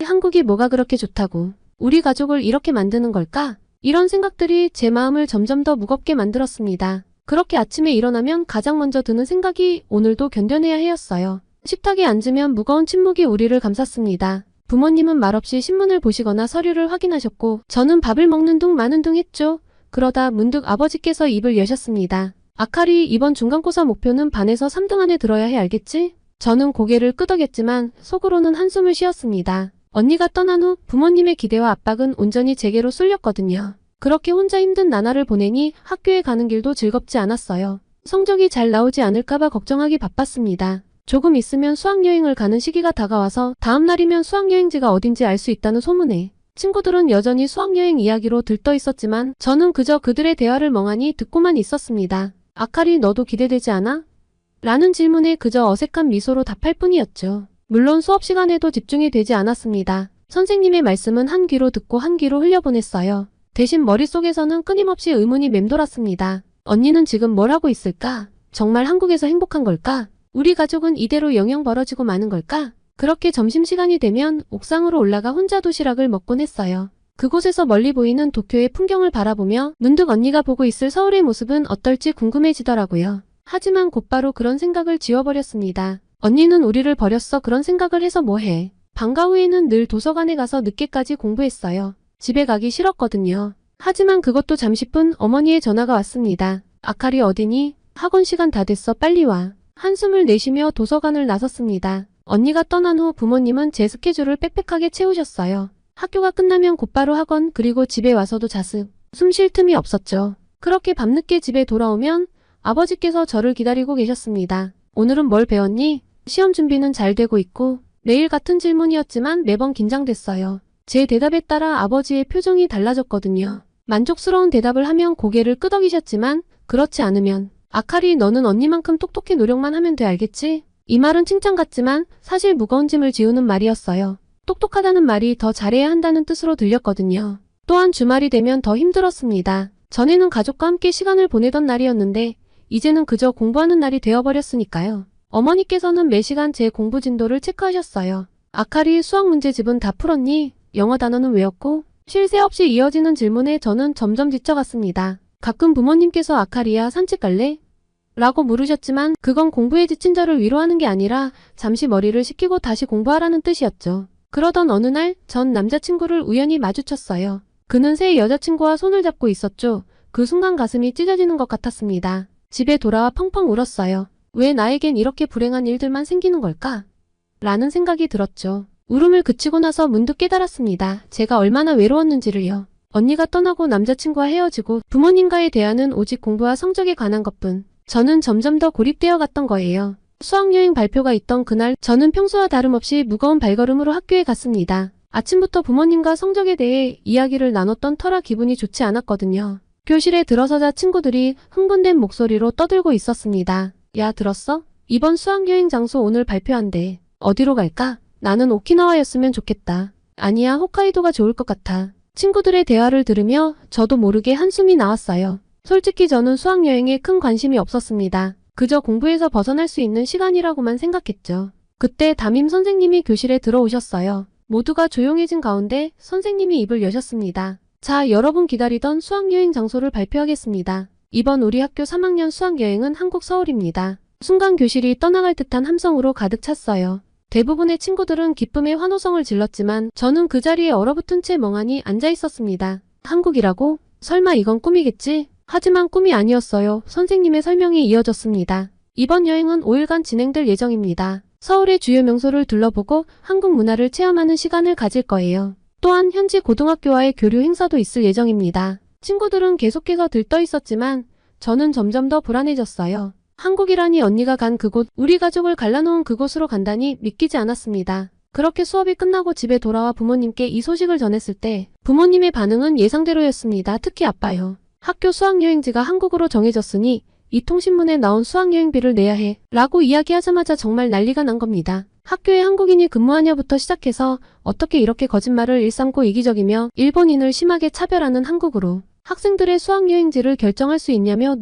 한국이 뭐가 그렇게 좋다고 우리 가족을 이렇게 만드는 걸까? 이런 생각들이 제 마음을 점점 더 무겁게 만들었습니다. 그렇게 아침에 일어나면 가장 먼저 드는 생각이 오늘도 견뎌내야 해였어요. 식탁에 앉으면 무거운 침묵이 우리를 감쌌습니다. 부모님은 말없이 신문을 보시거나 서류를 확인하셨고 저는 밥을 먹는 둥 마는 둥 했죠. 그러다 문득 아버지께서 입을 여셨습니다. 아카리, 이번 중간고사 목표는 반에서 3등 안에 들어야 해, 알겠지? 저는 고개를 끄덕였지만 속으로는 한숨을 쉬었습니다. 언니가 떠난 후 부모님의 기대와 압박은 온전히 제게로 쏠렸거든요. 그렇게 혼자 힘든 나날을 보내니 학교에 가는 길도 즐겁지 않았어요. 성적이 잘 나오지 않을까봐 걱정하기 바빴습니다. 조금 있으면 수학여행을 가는 시기가 다가와서 다음 날이면 수학여행지가 어딘지 알 수 있다는 소문에 친구들은 여전히 수학여행 이야기로 들떠 있었지만 저는 그저 그들의 대화를 멍하니 듣고만 있었습니다. 아카리, 너도 기대되지 않아? 라는 질문에 그저 어색한 미소로 답할 뿐이었죠. 물론 수업 시간에도 집중이 되지 않았습니다. 선생님의 말씀은 한 귀로 듣고 한 귀로 흘려보냈어요. 대신 머릿속에서는 끊임없이 의문이 맴돌았습니다. 언니는 지금 뭘 하고 있을까? 정말 한국에서 행복한 걸까? 우리 가족은 이대로 영영 벌어지고 마는 걸까? 그렇게 점심시간이 되면 옥상으로 올라가 혼자 도시락을 먹곤 했어요. 그곳에서 멀리 보이는 도쿄의 풍경을 바라보며 문득 언니가 보고 있을 서울의 모습은 어떨지 궁금해지더라고요. 하지만 곧바로 그런 생각을 지워버렸습니다. 언니는 우리를 버렸어. 그런 생각을 해서 뭐해. 방과 후에는 늘 도서관에 가서 늦게까지 공부했어요. 집에 가기 싫었거든요. 하지만 그것도 잠시뿐. 어머니의 전화가 왔습니다. 아카리 어디니? 학원 시간 다 됐어. 빨리 와. 한숨을 내쉬며 도서관을 나섰습니다. 언니가 떠난 후 부모님은 제 스케줄을 빽빽하게 채우셨어요. 학교가 끝나면 곧바로 학원, 그리고 집에 와서도 자습. 숨 쉴 틈이 없었죠. 그렇게 밤늦게 집에 돌아오면 아버지께서 저를 기다리고 계셨습니다. 오늘은 뭘 배웠니? 시험 준비는 잘 되고 있고. 매일 같은 질문이었지만 매번 긴장됐어요. 제 대답에 따라 아버지의 표정이 달라졌거든요. 만족스러운 대답을 하면 고개를 끄덕이셨지만 그렇지 않으면 아카리, 너는 언니만큼 똑똑히 노력만 하면 돼, 알겠지? 이 말은 칭찬 같지만 사실 무거운 짐을 지우는 말이었어요. 똑똑하다는 말이 더 잘해야 한다는 뜻으로 들렸거든요. 또한 주말이 되면 더 힘들었습니다. 전에는 가족과 함께 시간을 보내던 날이었는데 이제는 그저 공부하는 날이 되어버렸으니까요. 어머니께서는 매시간 제 공부 진도를 체크하셨어요. 아카리, 수학 문제집은 다 풀었니? 영어 단어는 외웠고? 쉴 새 없이 이어지는 질문에 저는 점점 지쳐갔습니다. 가끔 부모님께서 아카리야, 산책 갈래? 라고 물으셨지만 그건 공부에 지친 저를 위로하는 게 아니라 잠시 머리를 식히고 다시 공부하라는 뜻이었죠. 그러던 어느 날 전 남자친구를 우연히 마주쳤어요. 그는 새 여자친구와 손을 잡고 있었죠. 그 순간 가슴이 찢어지는 것 같았습니다. 집에 돌아와 펑펑 울었어요. 왜 나에겐 이렇게 불행한 일들만 생기는 걸까? 라는 생각이 들었죠. 울음을 그치고 나서 문득 깨달았습니다. 제가 얼마나 외로웠는지를요. 언니가 떠나고 남자친구와 헤어지고 부모님과의 대화는 오직 공부와 성적에 관한 것뿐. 저는 점점 더 고립되어 갔던 거예요. 수학여행 발표가 있던 그날 저는 평소와 다름없이 무거운 발걸음으로 학교에 갔습니다. 아침부터 부모님과 성적에 대해 이야기를 나눴던 터라 기분이 좋지 않았거든요. 교실에 들어서자 친구들이 흥분된 목소리로 떠들고 있었습니다. 야, 들었어? 이번 수학여행 장소 오늘 발표한대. 어디로 갈까? 나는 오키나와였으면 좋겠다. 아니야, 홋카이도가 좋을 것 같아. 친구들의 대화를 들으며 저도 모르게 한숨이 나왔어요. 솔직히 저는 수학여행에 큰 관심이 없었습니다. 그저 공부에서 벗어날 수 있는 시간이라고만 생각했죠. 그때 담임 선생님이 교실에 들어오셨어요. 모두가 조용해진 가운데 선생님이 입을 여셨습니다. 자, 여러분 기다리던 수학여행 장소를 발표하겠습니다. 이번 우리 학교 3학년 수학여행은 한국 서울입니다. 순간 교실이 떠나갈 듯한 함성으로 가득 찼어요. 대부분의 친구들은 기쁨의 환호성을 질렀지만 저는 그 자리에 얼어붙은 채 멍하니 앉아 있었습니다. 한국이라고? 설마 이건 꿈이겠지? 하지만 꿈이 아니었어요. 선생님의 설명이 이어졌습니다. 이번 여행은 5일간 진행될 예정입니다. 서울의 주요 명소를 둘러보고 한국 문화를 체험하는 시간을 가질 거예요. 또한 현지 고등학교와의 교류 행사도 있을 예정입니다. 친구들은 계속해서 들떠 있었지만 저는 점점 더 불안해졌어요. 한국이라니 언니가 간 그곳, 우리 가족을 갈라놓은 그곳으로 간다니 믿기지 않았습니다. 그렇게 수업이 끝나고 집에 돌아와 부모님께 이 소식을 전했을 때 부모님의 반응은 예상대로였습니다. 특히 아빠요. 학교 수학여행지가 한국으로 정해졌으니 이 통신문에 나온 수학여행비를 내야 해 라고 이야기하자마자 정말 난리가 난 겁니다. 학교에 한국인이 근무하냐부터 시작해서 어떻게 이렇게 거짓말을 일삼고 이기적이며 일본인을 심하게 차별하는 한국으로 학생들의 수학여행지를 결정할 수 있냐며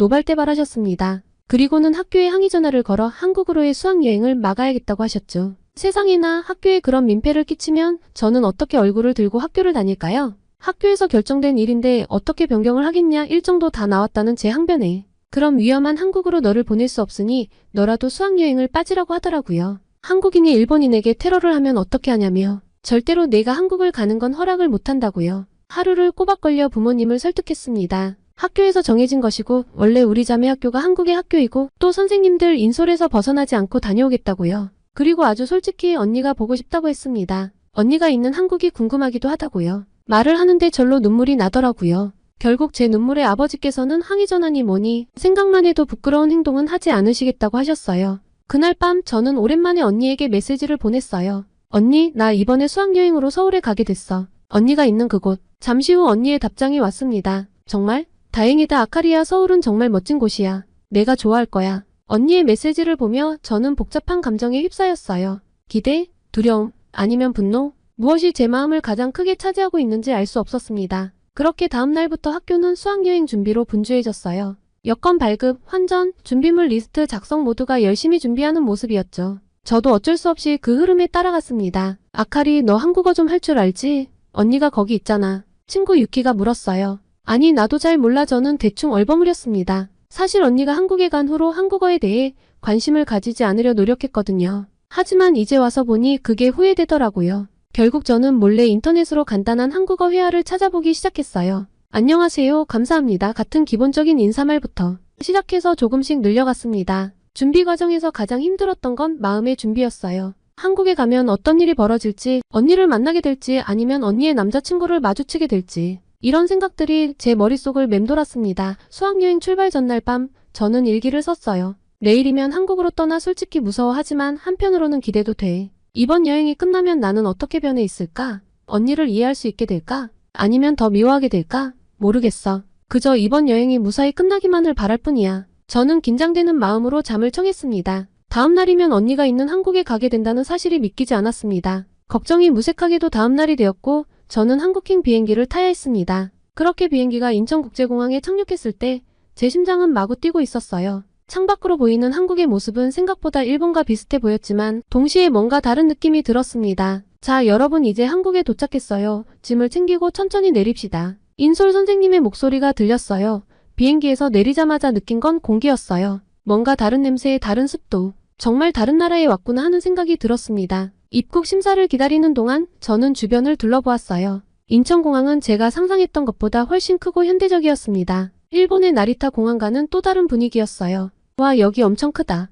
노발대발하셨습니다. 그리고는 학교에 항의 전화를 걸어 한국으로의 수학여행을 막아야겠다고 하셨죠. 세상에나 학교에 그런 민폐를 끼치면 저는 어떻게 얼굴을 들고 학교를 다닐까요? 학교에서 결정된 일인데 어떻게 변경을 하겠냐 일정도 다 나왔다는 제 항변에 그럼 위험한 한국으로 너를 보낼 수 없으니 너라도 수학여행을 빠지라고 하더라고요. 한국인이 일본인에게 테러를 하면 어떻게 하냐며 절대로 내가 한국을 가는 건 허락을 못한다고요. 하루를 꼬박 걸려 부모님을 설득했습니다. 학교에서 정해진 것이고 원래 우리 자매 학교가 한국의 학교이고 또 선생님들 인솔에서 벗어나지 않고 다녀오겠다고요. 그리고 아주 솔직히 언니가 보고 싶다고 했습니다. 언니가 있는 한국이 궁금하기도 하다고요. 말을 하는데 절로 눈물이 나더라고요. 결국 제 눈물에 아버지께서는 항의 전화니 뭐니 생각만 해도 부끄러운 행동은 하지 않으시겠다고 하셨어요. 그날 밤 저는 오랜만에 언니에게 메시지를 보냈어요. 언니, 나 이번에 수학여행으로 서울에 가게 됐어. 언니가 있는 그곳. 잠시 후 언니의 답장이 왔습니다. 정말? 다행이다. 아카리야, 서울은 정말 멋진 곳이야. 내가 좋아할 거야. 언니의 메시지를 보며 저는 복잡한 감정에 휩싸였어요. 기대? 두려움? 아니면 분노? 무엇이 제 마음을 가장 크게 차지하고 있는지 알 수 없었습니다. 그렇게 다음 날부터 학교는 수학여행 준비로 분주해졌어요. 여권 발급, 환전, 준비물 리스트 작성 모두가 열심히 준비하는 모습이었죠. 저도 어쩔 수 없이 그 흐름에 따라갔습니다. 아카리, 너 한국어 좀 할 줄 알지? 언니가 거기 있잖아. 친구 유키가 물었어요. 아니, 나도 잘 몰라. 저는 대충 얼버무렸습니다. 사실 언니가 한국에 간 후로 한국어에 대해 관심을 가지지 않으려 노력했거든요. 하지만 이제 와서 보니 그게 후회되더라고요. 결국 저는 몰래 인터넷으로 간단한 한국어 회화를 찾아보기 시작했어요. 안녕하세요, 감사합니다 같은 기본적인 인사말부터 시작해서 조금씩 늘려갔습니다. 준비 과정에서 가장 힘들었던 건 마음의 준비였어요. 한국에 가면 어떤 일이 벌어질지, 언니를 만나게 될지 아니면 언니의 남자친구를 마주치게 될지 이런 생각들이 제 머릿속을 맴돌았습니다. 수학여행 출발 전날 밤 저는 일기를 썼어요. 내일이면 한국으로 떠나 솔직히 무서워하지만 한편으로는 기대도 돼. 이번 여행이 끝나면 나는 어떻게 변해 있을까? 언니를 이해할 수 있게 될까? 아니면 더 미워하게 될까? 모르겠어. 그저 이번 여행이 무사히 끝나기만을 바랄 뿐이야. 저는 긴장되는 마음으로 잠을 청했습니다. 다음 날이면 언니가 있는 한국에 가게 된다는 사실이 믿기지 않았습니다. 걱정이 무색하게도 다음 날이 되었고 저는 한국행 비행기를 타야 했습니다. 그렇게 비행기가 인천국제공항에 착륙했을 때 제 심장은 마구 뛰고 있었어요. 창밖으로 보이는 한국의 모습은 생각보다 일본과 비슷해 보였지만 동시에 뭔가 다른 느낌이 들었습니다. 자, 여러분 이제 한국에 도착했어요. 짐을 챙기고 천천히 내립시다. 인솔 선생님의 목소리가 들렸어요. 비행기에서 내리자마자 느낀 건 공기였어요. 뭔가 다른 냄새에 다른 습도. 정말 다른 나라에 왔구나 하는 생각이 들었습니다. 입국 심사를 기다리는 동안 저는 주변을 둘러보았어요. 인천공항은 제가 상상했던 것보다 훨씬 크고 현대적이었습니다. 일본의 나리타 공항과는 또 다른 분위기였어요. 와, 여기 엄청 크다.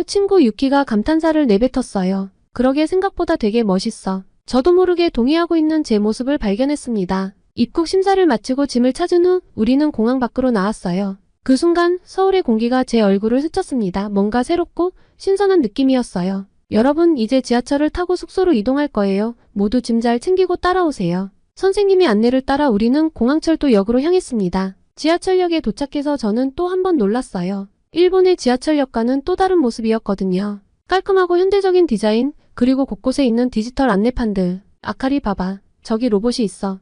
친구 유키가 감탄사를 내뱉었어요. 그러게 생각보다 되게 멋있어. 저도 모르게 동의하고 있는 제 모습을 발견했습니다. 입국 심사를 마치고 짐을 찾은 후 우리는 공항 밖으로 나왔어요. 그 순간 서울의 공기가 제 얼굴을 스쳤습니다. 뭔가 새롭고 신선한 느낌이었어요. 여러분, 이제 지하철을 타고 숙소로 이동할 거예요. 모두 짐 잘 챙기고 따라오세요. 선생님의 안내를 따라 우리는 공항철도 역으로 향했습니다. 지하철역에 도착해서 저는 또 한 번 놀랐어요. 일본의 지하철역과는 또 다른 모습이었거든요. 깔끔하고 현대적인 디자인, 그리고 곳곳에 있는 디지털 안내판들. 아카리 봐봐. 저기 로봇이 있어.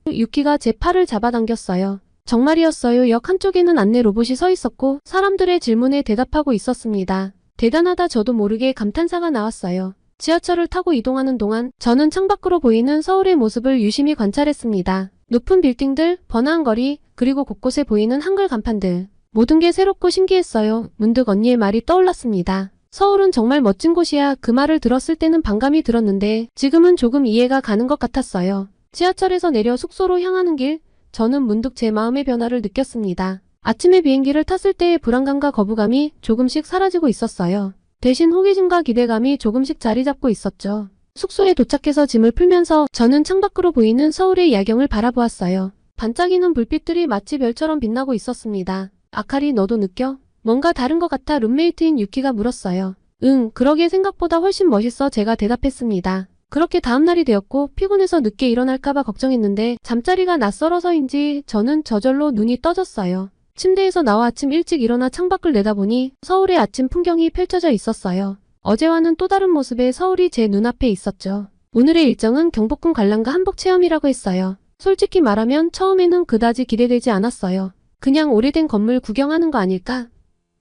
유키가 제 팔을 잡아당겼어요. 정말이었어요. 역 한쪽에는 안내 로봇이 서 있었고 사람들의 질문에 대답하고 있었습니다. 대단하다. 저도 모르게 감탄사가 나왔어요. 지하철을 타고 이동하는 동안 저는 창밖으로 보이는 서울의 모습을 유심히 관찰했습니다. 높은 빌딩들, 번화한 거리, 그리고 곳곳에 보이는 한글 간판들. 모든 게 새롭고 신기했어요. 문득 언니의 말이 떠올랐습니다. 서울은 정말 멋진 곳이야. 그 말을 들었을 때는 반감이 들었는데 지금은 조금 이해가 가는 것 같았어요. 지하철에서 내려 숙소로 향하는 길, 저는 문득 제 마음의 변화를 느꼈습니다. 아침에 비행기를 탔을 때의 불안감과 거부감이 조금씩 사라지고 있었어요. 대신 호기심과 기대감이 조금씩 자리 잡고 있었죠. 숙소에 도착해서 짐을 풀면서 저는 창밖으로 보이는 서울의 야경을 바라보았어요. 반짝이는 불빛들이 마치 별처럼 빛나고 있었습니다. 아카리, 너도 느껴? 뭔가 다른 것 같아. 룸메이트인 유키가 물었어요. 응, 그러게. 생각보다 훨씬 멋있어. 제가 대답했습니다. 그렇게 다음날이 되었고 피곤해서 늦게 일어날까봐 걱정했는데 잠자리가 낯설어서인지 저는 저절로 눈이 떠졌어요. 침대에서 나와 아침 일찍 일어나 창밖을 내다보니 서울의 아침 풍경이 펼쳐져 있었어요. 어제와는 또 다른 모습의 서울이 제 눈앞에 있었죠. 오늘의 일정은 경복궁 관람과 한복 체험이라고 했어요. 솔직히 말하면 처음에는 그다지 기대되지 않았어요. 그냥 오래된 건물 구경하는 거 아닐까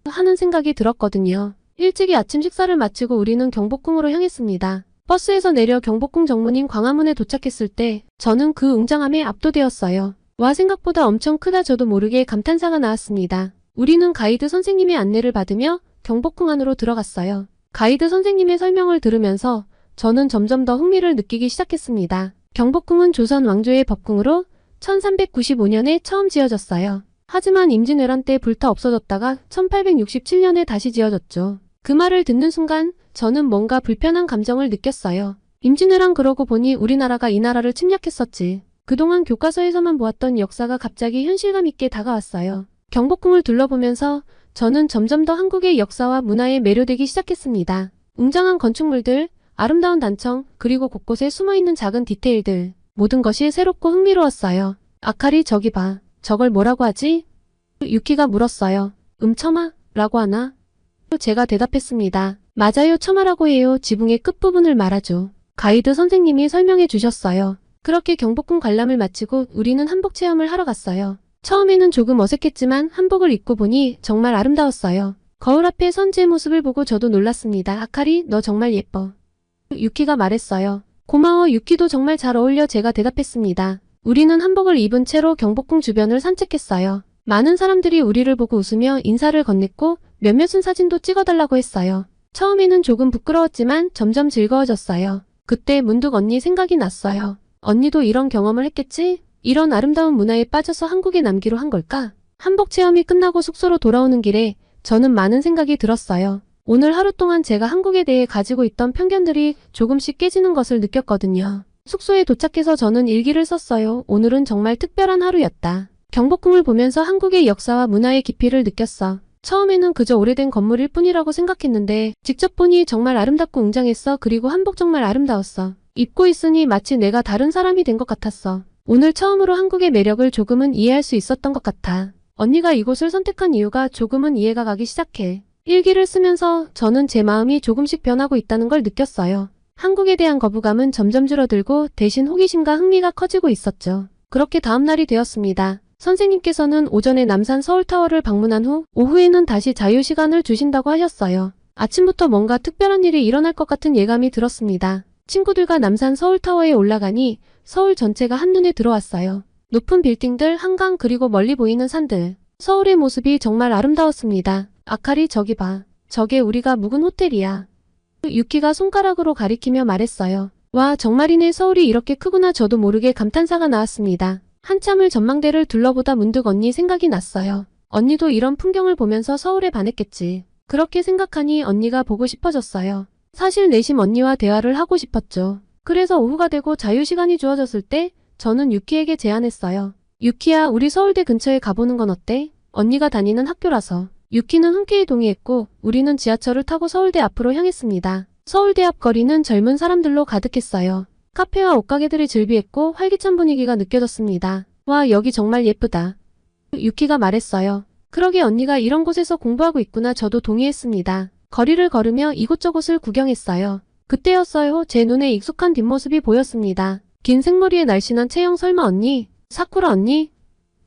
하는 생각이 들었거든요. 일찍이 아침 식사를 마치고 우리는 경복궁으로 향했습니다. 버스에서 내려 경복궁 정문인 광화문에 도착했을 때 저는 그 웅장함에 압도되었어요. 와, 생각보다 엄청 크다. 저도 모르게 감탄사가 나왔습니다. 우리는 가이드 선생님의 안내를 받으며 경복궁 안으로 들어갔어요. 가이드 선생님의 설명을 들으면서 저는 점점 더 흥미를 느끼기 시작했습니다. 경복궁은 조선 왕조의 법궁으로 1395년에 처음 지어졌어요. 하지만 임진왜란 때 불타 없어졌다가 1867년에 다시 지어졌죠. 그 말을 듣는 순간 저는 뭔가 불편한 감정을 느꼈어요. 임진왜란 그러고 보니 우리나라가 이 나라를 침략했었지. 그동안 교과서에서만 보았던 역사가 갑자기 현실감 있게 다가왔어요. 경복궁을 둘러보면서 저는 점점 더 한국의 역사와 문화에 매료되기 시작했습니다. 웅장한 건축물들, 아름다운 단청, 그리고 곳곳에 숨어있는 작은 디테일들. 모든 것이 새롭고 흥미로웠어요. 아카리, 저기 봐. 저걸 뭐라고 하지? 유키가 물었어요. 처마? 라고 하나? 제가 대답했습니다. 맞아요, 처마라고 해요. 지붕의 끝부분을 말하죠. 가이드 선생님이 설명해 주셨어요. 그렇게 경복궁 관람을 마치고 우리는 한복 체험을 하러 갔어요. 처음에는 조금 어색했지만 한복을 입고 보니 정말 아름다웠어요. 거울 앞에 선 제 모습을 보고 저도 놀랐습니다. 아카리, 너 정말 예뻐. 유키가 말했어요. 고마워. 유키도 정말 잘 어울려. 제가 대답했습니다. 우리는 한복을 입은 채로 경복궁 주변을 산책했어요. 많은 사람들이 우리를 보고 웃으며 인사를 건넸고 몇몇은 사진도 찍어달라고 했어요. 처음에는 조금 부끄러웠지만 점점 즐거워졌어요. 그때 문득 언니 생각이 났어요. 언니도 이런 경험을 했겠지? 이런 아름다운 문화에 빠져서 한국에 남기로 한 걸까? 한복 체험이 끝나고 숙소로 돌아오는 길에 저는 많은 생각이 들었어요. 오늘 하루 동안 제가 한국에 대해 가지고 있던 편견들이 조금씩 깨지는 것을 느꼈거든요. 숙소에 도착해서 저는 일기를 썼어요. 오늘은 정말 특별한 하루였다. 경복궁을 보면서 한국의 역사와 문화의 깊이를 느꼈어. 처음에는 그저 오래된 건물일 뿐이라고 생각했는데 직접 보니 정말 아름답고 웅장했어. 그리고 한복 정말 아름다웠어. 입고 있으니 마치 내가 다른 사람이 된 것 같았어. 오늘 처음으로 한국의 매력을 조금은 이해할 수 있었던 것 같아. 언니가 이곳을 선택한 이유가 조금은 이해가 가기 시작해. 일기를 쓰면서 저는 제 마음이 조금씩 변하고 있다는 걸 느꼈어요. 한국에 대한 거부감은 점점 줄어들고 대신 호기심과 흥미가 커지고 있었죠. 그렇게 다음 날이 되었습니다. 선생님께서는 오전에 남산 서울타워를 방문한 후 오후에는 다시 자유시간을 주신다고 하셨어요. 아침부터 뭔가 특별한 일이 일어날 것 같은 예감이 들었습니다. 친구들과 남산 서울타워에 올라가니 서울 전체가 한눈에 들어왔어요. 높은 빌딩들, 한강, 그리고 멀리 보이는 산들. 서울의 모습이 정말 아름다웠습니다. 아카리, 저기 봐. 저게 우리가 묵은 호텔이야. 유키가 손가락으로 가리키며 말했어요. 와, 정말이네. 서울이 이렇게 크구나. 저도 모르게 감탄사가 나왔습니다. 한참을 전망대를 둘러보다 문득 언니 생각이 났어요. 언니도 이런 풍경을 보면서 서울에 반했겠지. 그렇게 생각하니 언니가 보고 싶어졌어요. 사실 내심 언니와 대화를 하고 싶었죠. 그래서 오후가 되고 자유시간이 주어졌을 때 저는 유키에게 제안했어요. 유키야, 우리 서울대 근처에 가보는 건 어때? 언니가 다니는 학교라서. 유키는 흔쾌히 동의했고 우리는 지하철을 타고 서울대 앞으로 향했습니다. 서울대 앞 거리는 젊은 사람들로 가득했어요. 카페와 옷가게들이 즐비했고 활기찬 분위기가 느껴졌습니다. 와, 여기 정말 예쁘다. 유키가 말했어요. 그러게 언니가 이런 곳에서 공부하고 있구나 저도 동의했습니다. 거리를 걸으며 이곳저곳을 구경했어요. 그때였어요. 제 눈에 익숙한 뒷모습이 보였습니다. 긴 생머리에 날씬한 체형 설마 언니? 사쿠라 언니?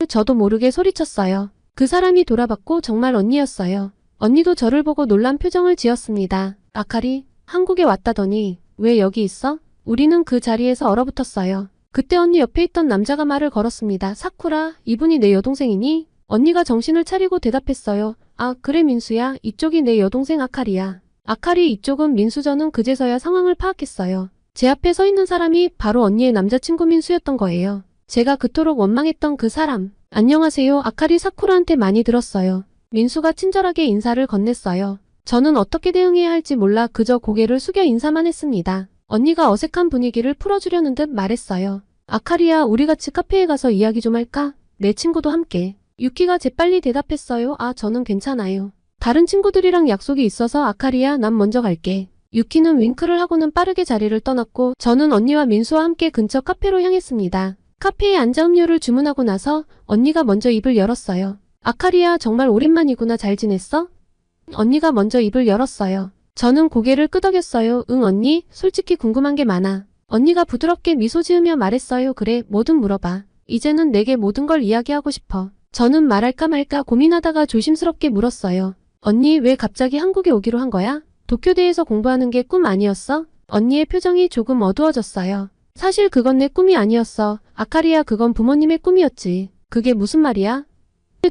저도 모르게 소리쳤어요. 그 사람이 돌아봤고 정말 언니였어요. 언니도 저를 보고 놀란 표정을 지었습니다. 아카리, 한국에 왔다더니 왜 여기 있어? 우리는 그 자리에서 얼어붙었어요. 그때 언니 옆에 있던 남자가 말을 걸었습니다. 사쿠라, 이분이 내 여동생이니? 언니가 정신을 차리고 대답했어요. 아, 그래 민수야. 이쪽이 내 여동생 아카리야. 아카리 이쪽은 민수. 저는 그제서야 상황을 파악했어요. 제 앞에 서 있는 사람이 바로 언니의 남자친구 민수였던 거예요. 제가 그토록 원망했던 그 사람. 안녕하세요. 아카리 사쿠라한테 많이 들었어요. 민수가 친절하게 인사를 건넸어요. 저는 어떻게 대응해야 할지 몰라 그저 고개를 숙여 인사만 했습니다. 언니가 어색한 분위기를 풀어주려는 듯 말했어요. 아카리야, 우리 같이 카페에 가서 이야기 좀 할까? 내 친구도 함께. 유키가 재빨리 대답했어요. 아, 저는 괜찮아요. 다른 친구들이랑 약속이 있어서 아카리야, 난 먼저 갈게. 유키는 윙크를 하고는 빠르게 자리를 떠났고 저는 언니와 민수와 함께 근처 카페로 향했습니다. 카페에 앉아 음료를 주문하고 나서 언니가 먼저 입을 열었어요. 아카리야, 정말 오랜만이구나. 잘 지냈어? 언니가 먼저 입을 열었어요. 저는 고개를 끄덕였어요. 응 언니, 솔직히 궁금한 게 많아. 언니가 부드럽게 미소 지으며 말했어요. 그래, 뭐든 물어봐. 이제는 내게 모든 걸 이야기하고 싶어. 저는 말할까 말까 고민하다가 조심스럽게 물었어요. 언니, 왜 갑자기 한국에 오기로 한 거야? 도쿄대에서 공부하는 게 꿈 아니었어? 언니의 표정이 조금 어두워졌어요. 사실 그건 내 꿈이 아니었어. 아카리야, 그건 부모님의 꿈이었지. 그게 무슨 말이야?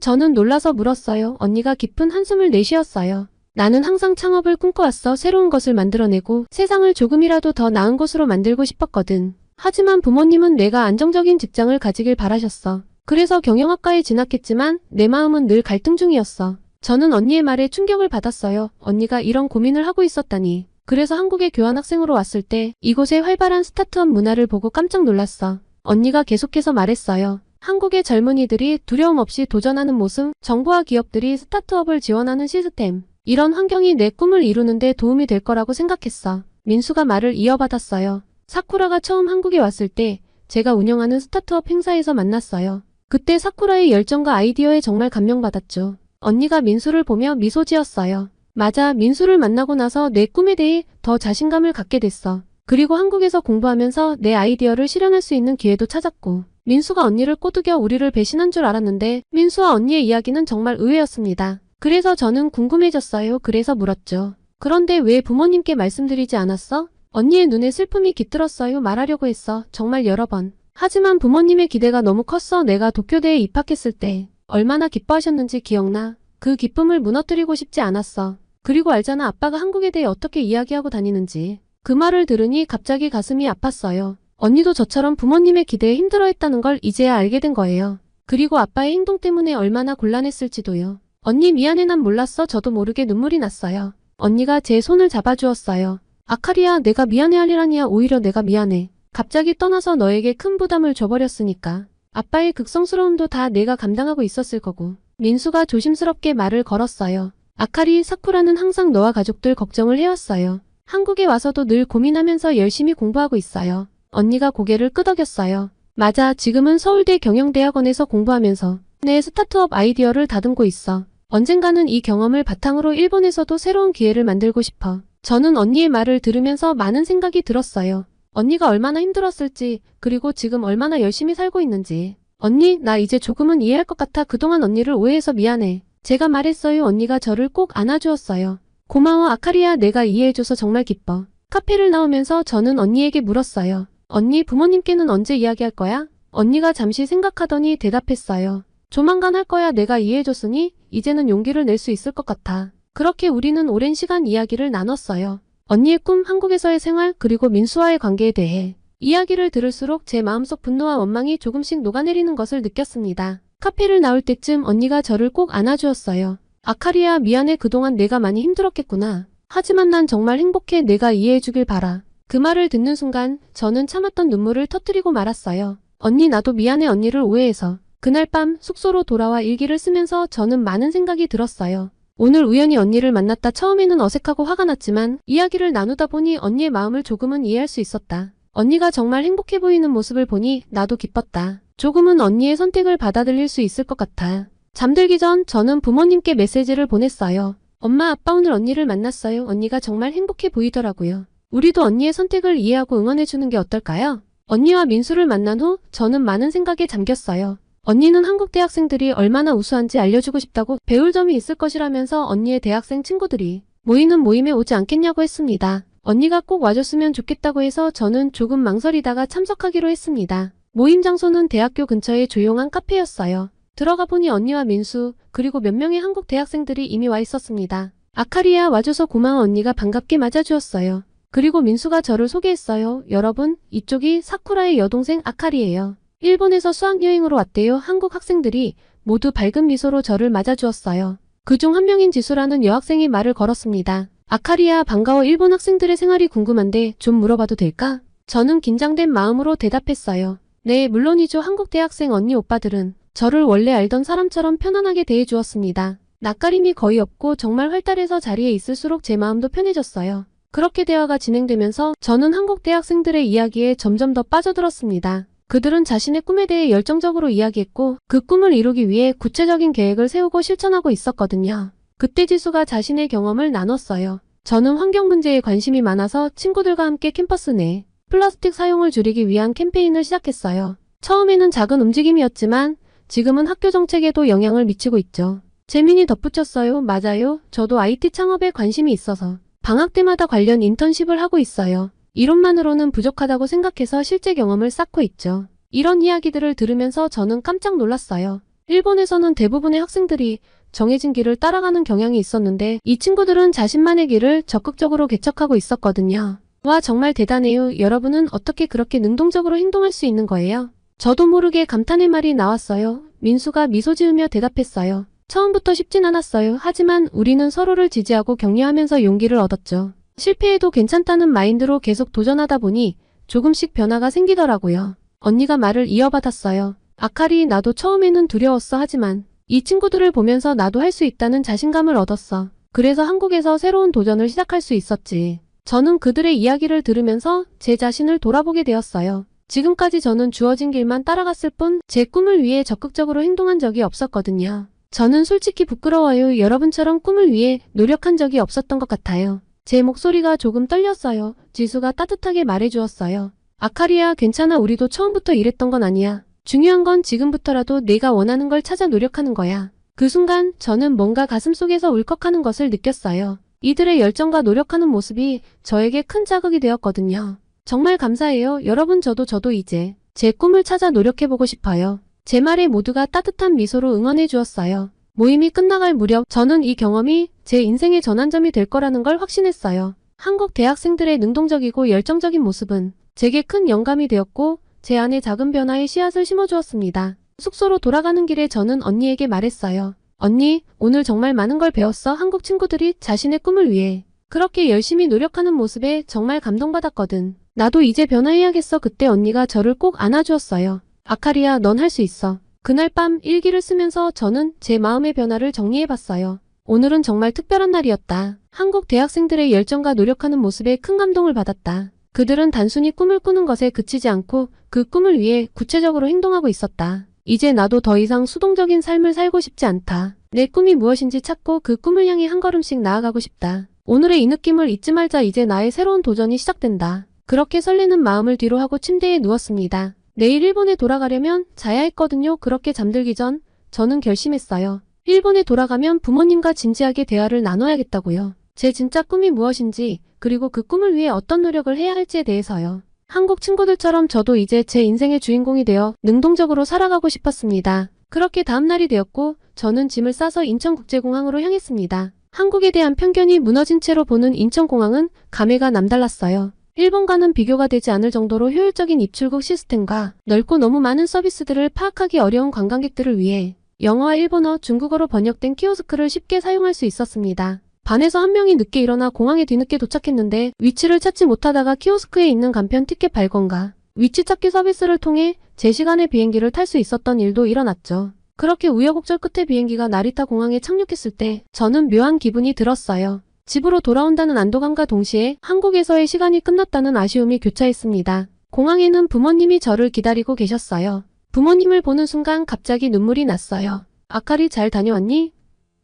저는 놀라서 물었어요. 언니가 깊은 한숨을 내쉬었어요. 나는 항상 창업을 꿈꿔왔어. 새로운 것을 만들어내고 세상을 조금이라도 더 나은 곳으로 만들고 싶었거든. 하지만 부모님은 내가 안정적인 직장을 가지길 바라셨어. 그래서 경영학과에 진학했지만 내 마음은 늘 갈등 중이었어. 저는 언니의 말에 충격을 받았어요. 언니가 이런 고민을 하고 있었다니. 그래서 한국에 교환학생으로 왔을 때 이곳의 활발한 스타트업 문화를 보고 깜짝 놀랐어. 언니가 계속해서 말했어요. 한국의 젊은이들이 두려움 없이 도전하는 모습, 정부와 기업들이 스타트업을 지원하는 시스템. 이런 환경이 내 꿈을 이루는 데 도움이 될 거라고 생각했어. 민수가 말을 이어받았어요. 사쿠라가 처음 한국에 왔을 때 제가 운영하는 스타트업 행사에서 만났어요. 그때 사쿠라의 열정과 아이디어에 정말 감명받았죠. 언니가 민수를 보며 미소 지었어요. 맞아, 민수를 만나고 나서 내 꿈에 대해 더 자신감을 갖게 됐어. 그리고 한국에서 공부하면서 내 아이디어를 실현할 수 있는 기회도 찾았고. 민수가 언니를 꼬드겨 우리를 배신한 줄 알았는데 민수와 언니의 이야기는 정말 의외였습니다. 그래서 저는 궁금해졌어요. 그래서 물었죠. 그런데 왜 부모님께 말씀드리지 않았어? 언니의 눈에 슬픔이 깃들었어요. 말하려고 했어. 정말 여러 번. 하지만 부모님의 기대가 너무 컸어. 내가 도쿄대에 입학했을 때 얼마나 기뻐하셨는지 기억나. 그 기쁨을 무너뜨리고 싶지 않았어. 그리고 알잖아, 아빠가 한국에 대해 어떻게 이야기하고 다니는지. 그 말을 들으니 갑자기 가슴이 아팠어요. 언니도 저처럼 부모님의 기대에 힘들어했다는 걸 이제야 알게 된 거예요. 그리고 아빠의 행동 때문에 얼마나 곤란했을지도요. 언니 미안해. 난 몰랐어. 저도 모르게 눈물이 났어요. 언니가 제 손을 잡아주었어요. 아카리야, 내가 미안해할 일 아니야. 오히려 내가 미안해. 갑자기 떠나서 너에게 큰 부담을 줘버렸으니까. 아빠의 극성스러움도 다 내가 감당하고 있었을 거고. 민수가 조심스럽게 말을 걸었어요. 아카리, 사쿠라는 항상 너와 가족들 걱정을 해왔어요. 한국에 와서도 늘 고민하면서 열심히 공부하고 있어요. 언니가 고개를 끄덕였어요. 맞아, 지금은 서울대 경영대학원에서 공부하면서 내 스타트업 아이디어를 다듬고 있어. 언젠가는 이 경험을 바탕으로 일본에서도 새로운 기회를 만들고 싶어. 저는 언니의 말을 들으면서 많은 생각이 들었어요. 언니가 얼마나 힘들었을지, 그리고 지금 얼마나 열심히 살고 있는지. 언니, 나 이제 조금은 이해할 것 같아. 그동안 언니를 오해해서 미안해. 제가 말했어요. 언니가 저를 꼭 안아주었어요. 고마워 아카리야. 내가 이해해줘서 정말 기뻐. 카페를 나오면서 저는 언니에게 물었어요. 언니, 부모님께는 언제 이야기할 거야? 언니가 잠시 생각하더니 대답했어요. 조만간 할 거야. 내가 이해해줬으니 이제는 용기를 낼 수 있을 것 같아. 그렇게 우리는 오랜 시간 이야기를 나눴어요. 언니의 꿈, 한국에서의 생활, 그리고 민수와의 관계에 대해. 이야기를 들을수록 제 마음속 분노와 원망이 조금씩 녹아내리는 것을 느꼈습니다. 카페를 나올 때쯤 언니가 저를 꼭 안아주었어요. 아카리야, 미안해. 그동안 내가 많이 힘들었겠구나. 하지만 난 정말 행복해. 내가 이해해주길 바라. 그 말을 듣는 순간 저는 참았던 눈물을 터뜨리고 말았어요. 언니, 나도 미안해. 언니를 오해해서. 그날 밤 숙소로 돌아와 일기를 쓰면서 저는 많은 생각이 들었어요. 오늘 우연히 언니를 만났다. 처음에는 어색하고 화가 났지만 이야기를 나누다 보니 언니의 마음을 조금은 이해할 수 있었다. 언니가 정말 행복해 보이는 모습을 보니 나도 기뻤다. 조금은 언니의 선택을 받아들일 수 있을 것 같아. 잠들기 전 저는 부모님께 메시지를 보냈어요. 엄마, 아빠 오늘 언니를 만났어요. 언니가 정말 행복해 보이더라고요. 우리도 언니의 선택을 이해하고 응원해주는 게 어떨까요? 언니와 민수를 만난 후 저는 많은 생각에 잠겼어요. 언니는 한국 대학생들이 얼마나 우수한지 알려주고 싶다고 배울 점이 있을 것이라면서 언니의 대학생 친구들이 모이는 모임에 오지 않겠냐고 했습니다. 언니가 꼭 와줬으면 좋겠다고 해서 저는 조금 망설이다가 참석하기로 했습니다. 모임 장소는 대학교 근처의 조용한 카페였어요. 들어가 보니 언니와 민수, 그리고 몇 명의 한국 대학생들이 이미 와 있었습니다. 아카리야, 와줘서 고마워. 언니가 반갑게 맞아주었어요. 그리고 민수가 저를 소개했어요. 여러분, 이쪽이 사쿠라의 여동생 아카리예요. 일본에서 수학여행으로 왔대요. 한국 학생들이 모두 밝은 미소로 저를 맞아주었어요. 그중 한 명인 지수라는 여학생이 말을 걸었습니다. 아카리야, 반가워. 일본 학생들의 생활이 궁금한데 좀 물어봐도 될까? 저는 긴장된 마음으로 대답했어요. 네, 물론이죠. 한국 대학생 언니 오빠들은 저를 원래 알던 사람처럼 편안하게 대해주었습니다. 낯가림이 거의 없고 정말 활달해서 자리에 있을수록 제 마음도 편해졌어요. 그렇게 대화가 진행되면서 저는 한국 대학생들의 이야기에 점점 더 빠져들었습니다. 그들은 자신의 꿈에 대해 열정적으로 이야기했고 그 꿈을 이루기 위해 구체적인 계획을 세우고 실천하고 있었거든요. 그때 지수가 자신의 경험을 나눴어요. 저는 환경 문제에 관심이 많아서 친구들과 함께 캠퍼스 내 플라스틱 사용을 줄이기 위한 캠페인을 시작했어요. 처음에는 작은 움직임이었지만 지금은 학교 정책에도 영향을 미치고 있죠. 재민이 덧붙였어요. 맞아요. 저도 IT 창업에 관심이 있어서 방학 때마다 관련 인턴십을 하고 있어요. 이론만으로는 부족하다고 생각해서 실제 경험을 쌓고 있죠. 이런 이야기들을 들으면서 저는 깜짝 놀랐어요. 일본에서는 대부분의 학생들이 정해진 길을 따라가는 경향이 있었는데 이 친구들은 자신만의 길을 적극적으로 개척하고 있었거든요. 와, 정말 대단해요. 여러분은 어떻게 그렇게 능동적으로 행동할 수 있는 거예요? 저도 모르게 감탄의 말이 나왔어요. 민수가 미소 지으며 대답했어요. 처음부터 쉽진 않았어요. 하지만 우리는 서로를 지지하고 격려하면서 용기를 얻었죠. 실패해도 괜찮다는 마인드로 계속 도전하다 보니 조금씩 변화가 생기더라고요. 언니가 말을 이어받았어요. 아카리, 나도 처음에는 두려웠어. 하지만 이 친구들을 보면서 나도 할 수 있다는 자신감을 얻었어. 그래서 한국에서 새로운 도전을 시작할 수 있었지. 저는 그들의 이야기를 들으면서 제 자신을 돌아보게 되었어요. 지금까지 저는 주어진 길만 따라갔을 뿐 제 꿈을 위해 적극적으로 행동한 적이 없었거든요. 저는 솔직히 부끄러워요. 여러분처럼 꿈을 위해 노력한 적이 없었던 것 같아요. 제 목소리가 조금 떨렸어요. 지수가 따뜻하게 말해주었어요. 아카리야, 괜찮아. 우리도 처음부터 이랬던 건 아니야. 중요한 건 지금부터라도 내가 원하는 걸 찾아 노력하는 거야. 그 순간 저는 뭔가 가슴속에서 울컥하는 것을 느꼈어요. 이들의 열정과 노력하는 모습이 저에게 큰 자극이 되었거든요. 정말 감사해요. 여러분, 저도 이제 제 꿈을 찾아 노력해보고 싶어요. 제 말에 모두가 따뜻한 미소로 응원해 주었어요. 모임이 끝나갈 무렵 저는 이 경험이 제 인생의 전환점이 될 거라는 걸 확신했어요. 한국 대학생들의 능동적이고 열정적인 모습은 제게 큰 영감이 되었고 제 안에 작은 변화의 씨앗을 심어주었습니다. 숙소로 돌아가는 길에 저는 언니에게 말했어요. 언니, 오늘 정말 많은 걸 배웠어. 한국 친구들이 자신의 꿈을 위해 그렇게 열심히 노력하는 모습에 정말 감동받았거든. 나도 이제 변화해야겠어. 그때 언니가 저를 꼭 안아주었어요. 아카리야, 넌 할 수 있어. 그날 밤 일기를 쓰면서 저는 제 마음의 변화를 정리해봤어요. 오늘은 정말 특별한 날이었다. 한국 대학생들의 열정과 노력하는 모습에 큰 감동을 받았다. 그들은 단순히 꿈을 꾸는 것에 그치지 않고 그 꿈을 위해 구체적으로 행동하고 있었다. 이제 나도 더 이상 수동적인 삶을 살고 싶지 않다. 내 꿈이 무엇인지 찾고 그 꿈을 향해 한 걸음씩 나아가고 싶다. 오늘의 이 느낌을 잊지 말자. 이제 나의 새로운 도전이 시작된다. 그렇게 설레는 마음을 뒤로하고 침대에 누웠습니다. 내일 일본에 돌아가려면 자야 했거든요. 그렇게 잠들기 전 저는 결심했어요. 일본에 돌아가면 부모님과 진지하게 대화를 나눠야겠다고요. 제 진짜 꿈이 무엇인지, 그리고 그 꿈을 위해 어떤 노력을 해야 할지에 대해서요. 한국 친구들처럼 저도 이제 제 인생의 주인공이 되어 능동적으로 살아가고 싶었습니다. 그렇게 다음날이 되었고 저는 짐을 싸서 인천국제공항으로 향했습니다. 한국에 대한 편견이 무너진 채로 보는 인천공항은 감회가 남달랐어요. 일본과는 비교가 되지 않을 정도로 효율적인 입출국 시스템과 넓고 너무 많은 서비스들을 파악하기 어려운 관광객들을 위해 영어와 일본어, 중국어로 번역된 키오스크를 쉽게 사용할 수 있었습니다. 반에서 한 명이 늦게 일어나 공항에 뒤늦게 도착했는데 위치를 찾지 못하다가 키오스크에 있는 간편 티켓 발권과 위치 찾기 서비스를 통해 제 시간에 비행기를 탈 수 있었던 일도 일어났죠. 그렇게 우여곡절 끝에 비행기가 나리타 공항에 착륙했을 때 저는 묘한 기분이 들었어요. 집으로 돌아온다는 안도감과 동시에 한국에서의 시간이 끝났다는 아쉬움이 교차했습니다. 공항에는 부모님이 저를 기다리고 계셨어요. 부모님을 보는 순간 갑자기 눈물이 났어요. 아카리 잘 다녀왔니?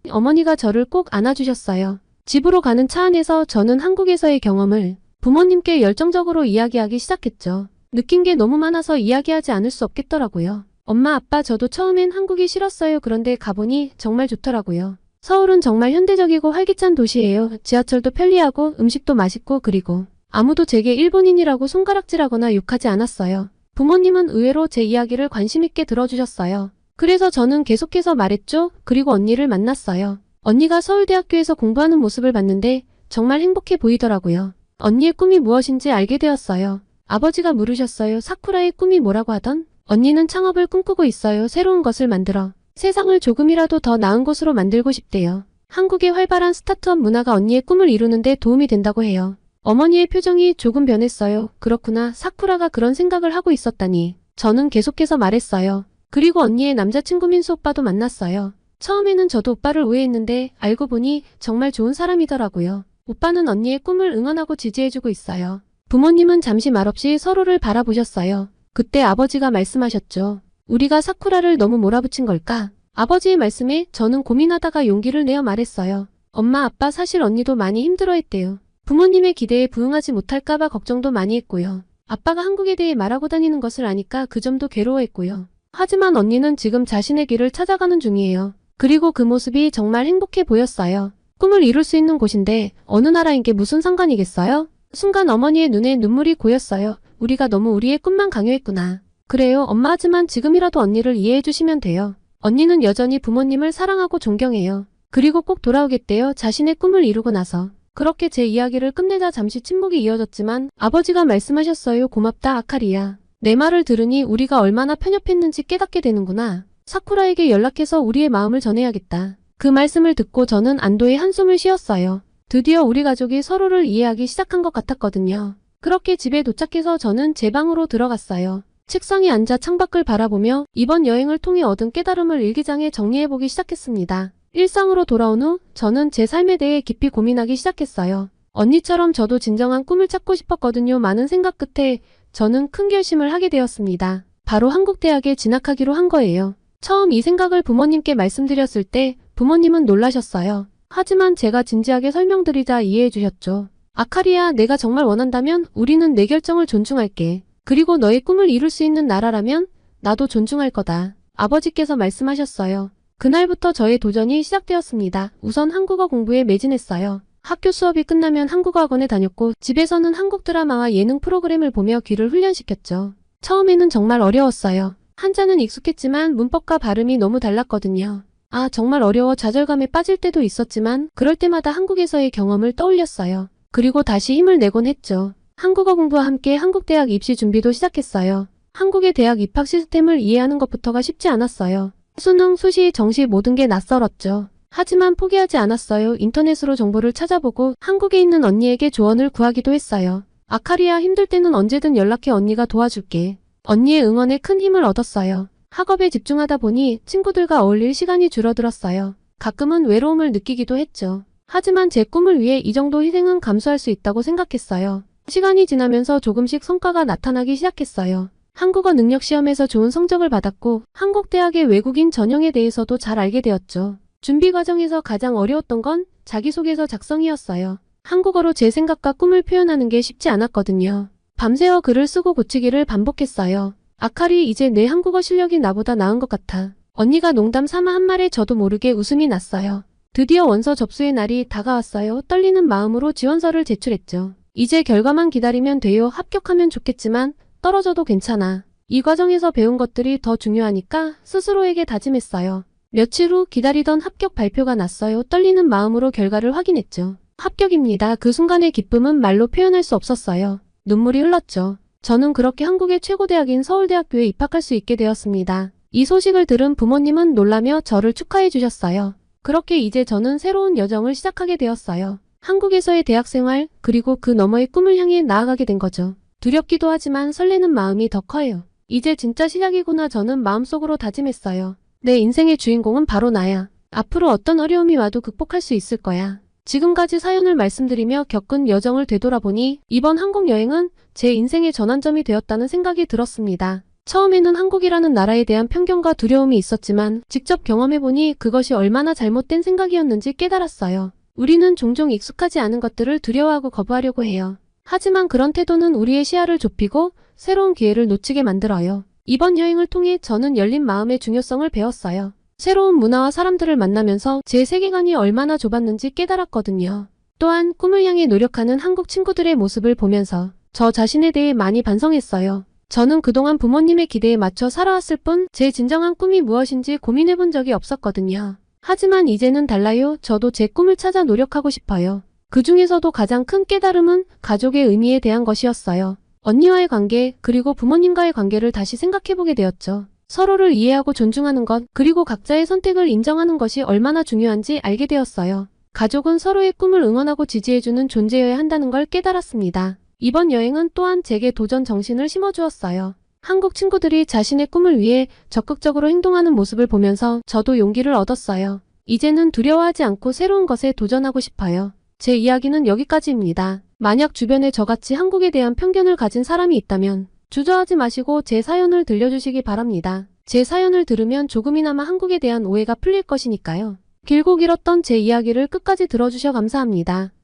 어머니가 저를 꼭 안아주셨어요. 집으로 가는 차 안에서 저는 한국에서의 경험을 부모님께 열정적으로 이야기하기 시작했죠. 느낀 게 너무 많아서 이야기하지 않을 수 없겠더라고요. 엄마, 아빠, 저도 처음엔 한국이 싫었어요. 그런데 가보니 정말 좋더라고요. 서울은 정말 현대적이고 활기찬 도시예요. 지하철도 편리하고 음식도 맛있고 그리고 아무도 제게 일본인이라고 손가락질하거나 욕하지 않았어요. 부모님은 의외로 제 이야기를 관심 있게 들어주셨어요. 그래서 저는 계속해서 말했죠. 그리고 언니를 만났어요. 언니가 서울대학교에서 공부하는 모습을 봤는데 정말 행복해 보이더라고요. 언니의 꿈이 무엇인지 알게 되었어요. 아버지가 물으셨어요. 사쿠라의 꿈이 뭐라고 하던? 언니는 창업을 꿈꾸고 있어요. 새로운 것을 만들어 세상을 조금이라도 더 나은 곳으로 만들고 싶대요. 한국의 활발한 스타트업 문화가 언니의 꿈을 이루는 데 도움이 된다고 해요. 어머니의 표정이 조금 변했어요. 그렇구나. 사쿠라가 그런 생각을 하고 있었다니. 저는 계속해서 말했어요. 그리고 언니의 남자친구 민수 오빠도 만났어요. 처음에는 저도 오빠를 오해했는데 알고 보니 정말 좋은 사람이더라고요. 오빠는 언니의 꿈을 응원하고 지지해주고 있어요. 부모님은 잠시 말없이 서로를 바라보셨어요. 그때 아버지가 말씀하셨죠. 우리가 사쿠라를 너무 몰아붙인 걸까? 아버지의 말씀에 저는 고민하다가 용기를 내어 말했어요. 엄마, 아빠, 사실 언니도 많이 힘들어했대요. 부모님의 기대에 부응하지 못할까봐 걱정도 많이 했고요. 아빠가 한국에 대해 말하고 다니는 것을 아니까 그 점도 괴로워했고요. 하지만 언니는 지금 자신의 길을 찾아가는 중이에요. 그리고 그 모습이 정말 행복해 보였어요. 꿈을 이룰 수 있는 곳인데 어느 나라인 게 무슨 상관이겠어요? 순간 어머니의 눈에 눈물이 고였어요. 우리가 너무 우리의 꿈만 강요했구나. 그래요, 엄마. 하지만 지금이라도 언니를 이해해 주시면 돼요. 언니는 여전히 부모님을 사랑하고 존경해요. 그리고 꼭 돌아오겠대요. 자신의 꿈을 이루고 나서. 그렇게 제 이야기를 끝내자 잠시 침묵이 이어졌지만 아버지가 말씀하셨어요. 고맙다, 아카리야. 내 말을 들으니 우리가 얼마나 편협했는지 깨닫게 되는구나. 사쿠라에게 연락해서 우리의 마음을 전해야겠다. 그 말씀을 듣고 저는 안도의 한숨을 쉬었어요. 드디어 우리 가족이 서로를 이해하기 시작한 것 같았거든요. 그렇게 집에 도착해서 저는 제 방으로 들어갔어요. 책상에 앉아 창밖을 바라보며 이번 여행을 통해 얻은 깨달음을 일기장에 정리해보기 시작했습니다. 일상으로 돌아온 후 저는 제 삶에 대해 깊이 고민하기 시작했어요. 언니처럼 저도 진정한 꿈을 찾고 싶었거든요. 많은 생각 끝에 저는 큰 결심을 하게 되었습니다. 바로 한국대학에 진학하기로 한 거예요. 처음 이 생각을 부모님께 말씀드렸을 때 부모님은 놀라셨어요. 하지만 제가 진지하게 설명드리자 이해해 주셨죠. 아카리야, 내가 정말 원한다면 우리는 내 결정을 존중할게. 그리고 너의 꿈을 이룰 수 있는 나라라면 나도 존중할 거다. 아버지께서 말씀하셨어요. 그날부터 저의 도전이 시작되었습니다. 우선 한국어 공부에 매진했어요. 학교 수업이 끝나면 한국어 학원에 다녔고 집에서는 한국 드라마와 예능 프로그램을 보며 귀를 훈련시켰죠. 처음에는 정말 어려웠어요. 한자는 익숙했지만 문법과 발음이 너무 달랐거든요. 아, 정말 어려워 좌절감에 빠질 때도 있었지만 그럴 때마다 한국에서의 경험을 떠올렸어요. 그리고 다시 힘을 내곤 했죠. 한국어 공부와 함께 한국대학 입시 준비도 시작했어요. 한국의 대학 입학 시스템을 이해하는 것부터가 쉽지 않았어요. 수능, 수시, 정시 모든 게 낯설었죠. 하지만 포기하지 않았어요. 인터넷으로 정보를 찾아보고 한국에 있는 언니에게 조언을 구하기도 했어요. 아카리야, 힘들 때는 언제든 연락해. 언니가 도와줄게. 언니의 응원에 큰 힘을 얻었어요. 학업에 집중하다 보니 친구들과 어울릴 시간이 줄어들었어요. 가끔은 외로움을 느끼기도 했죠. 하지만 제 꿈을 위해 이 정도 희생은 감수할 수 있다고 생각했어요. 시간이 지나면서 조금씩 성과가 나타나기 시작했어요. 한국어 능력 시험에서 좋은 성적을 받았고 한국대학의 외국인 전형에 대해서도 잘 알게 되었죠. 준비 과정에서 가장 어려웠던 건 자기소개서 작성이었어요. 한국어로 제 생각과 꿈을 표현하는 게 쉽지 않았거든요. 밤새워 글을 쓰고 고치기를 반복했어요. 아카리, 이제 내 한국어 실력이 나보다 나은 것 같아. 언니가 농담 삼아 한 말에 저도 모르게 웃음이 났어요. 드디어 원서 접수의 날이 다가왔어요. 떨리는 마음으로 지원서를 제출했죠. 이제 결과만 기다리면 돼요. 합격하면 좋겠지만 떨어져도 괜찮아. 이 과정에서 배운 것들이 더 중요하니까 스스로에게 다짐했어요. 며칠 후 기다리던 합격 발표가 났어요. 떨리는 마음으로 결과를 확인했죠. 합격입니다. 그 순간의 기쁨은 말로 표현할 수 없었어요. 눈물이 흘렀죠. 저는 그렇게 한국의 최고 대학인 서울대학교에 입학할 수 있게 되었습니다. 이 소식을 들은 부모님은 놀라며 저를 축하해 주셨어요. 그렇게 이제 저는 새로운 여정을 시작하게 되었어요. 한국에서의 대학생활, 그리고 그 너머의 꿈을 향해 나아가게 된 거죠. 두렵기도 하지만 설레는 마음이 더 커요. 이제 진짜 시작이구나. 저는 마음속으로 다짐했어요. 내 인생의 주인공은 바로 나야. 앞으로 어떤 어려움이 와도 극복할 수 있을 거야. 지금까지 사연을 말씀드리며 겪은 여정을 되돌아보니 이번 한국 여행은 제 인생의 전환점이 되었다는 생각이 들었습니다. 처음에는 한국이라는 나라에 대한 편견과 두려움이 있었지만 직접 경험해보니 그것이 얼마나 잘못된 생각이었는지 깨달았어요. 우리는 종종 익숙하지 않은 것들을 두려워하고 거부하려고 해요. 하지만 그런 태도는 우리의 시야를 좁히고 새로운 기회를 놓치게 만들어요. 이번 여행을 통해 저는 열린 마음의 중요성을 배웠어요. 새로운 문화와 사람들을 만나면서 제 세계관이 얼마나 좁았는지 깨달았거든요. 또한 꿈을 향해 노력하는 한국 친구들의 모습을 보면서 저 자신에 대해 많이 반성했어요. 저는 그동안 부모님의 기대에 맞춰 살아왔을 뿐 제 진정한 꿈이 무엇인지 고민해본 적이 없었거든요. 하지만 이제는 달라요. 저도 제 꿈을 찾아 노력하고 싶어요. 그 중에서도 가장 큰 깨달음은 가족의 의미에 대한 것이었어요. 언니와의 관계, 그리고 부모님과의 관계를 다시 생각해보게 되었죠. 서로를 이해하고 존중하는 것, 그리고 각자의 선택을 인정하는 것이 얼마나 중요한지 알게 되었어요. 가족은 서로의 꿈을 응원하고 지지해주는 존재여야 한다는 걸 깨달았습니다. 이번 여행은 또한 제게 도전 정신을 심어주었어요. 한국 친구들이 자신의 꿈을 위해 적극적으로 행동하는 모습을 보면서 저도 용기를 얻었어요. 이제는 두려워하지 않고 새로운 것에 도전하고 싶어요. 제 이야기는 여기까지입니다. 만약 주변에 저같이 한국에 대한 편견을 가진 사람이 있다면 주저하지 마시고 제 사연을 들려주시기 바랍니다. 제 사연을 들으면 조금이나마 한국에 대한 오해가 풀릴 것이니까요. 길고 길었던 제 이야기를 끝까지 들어주셔 감사합니다.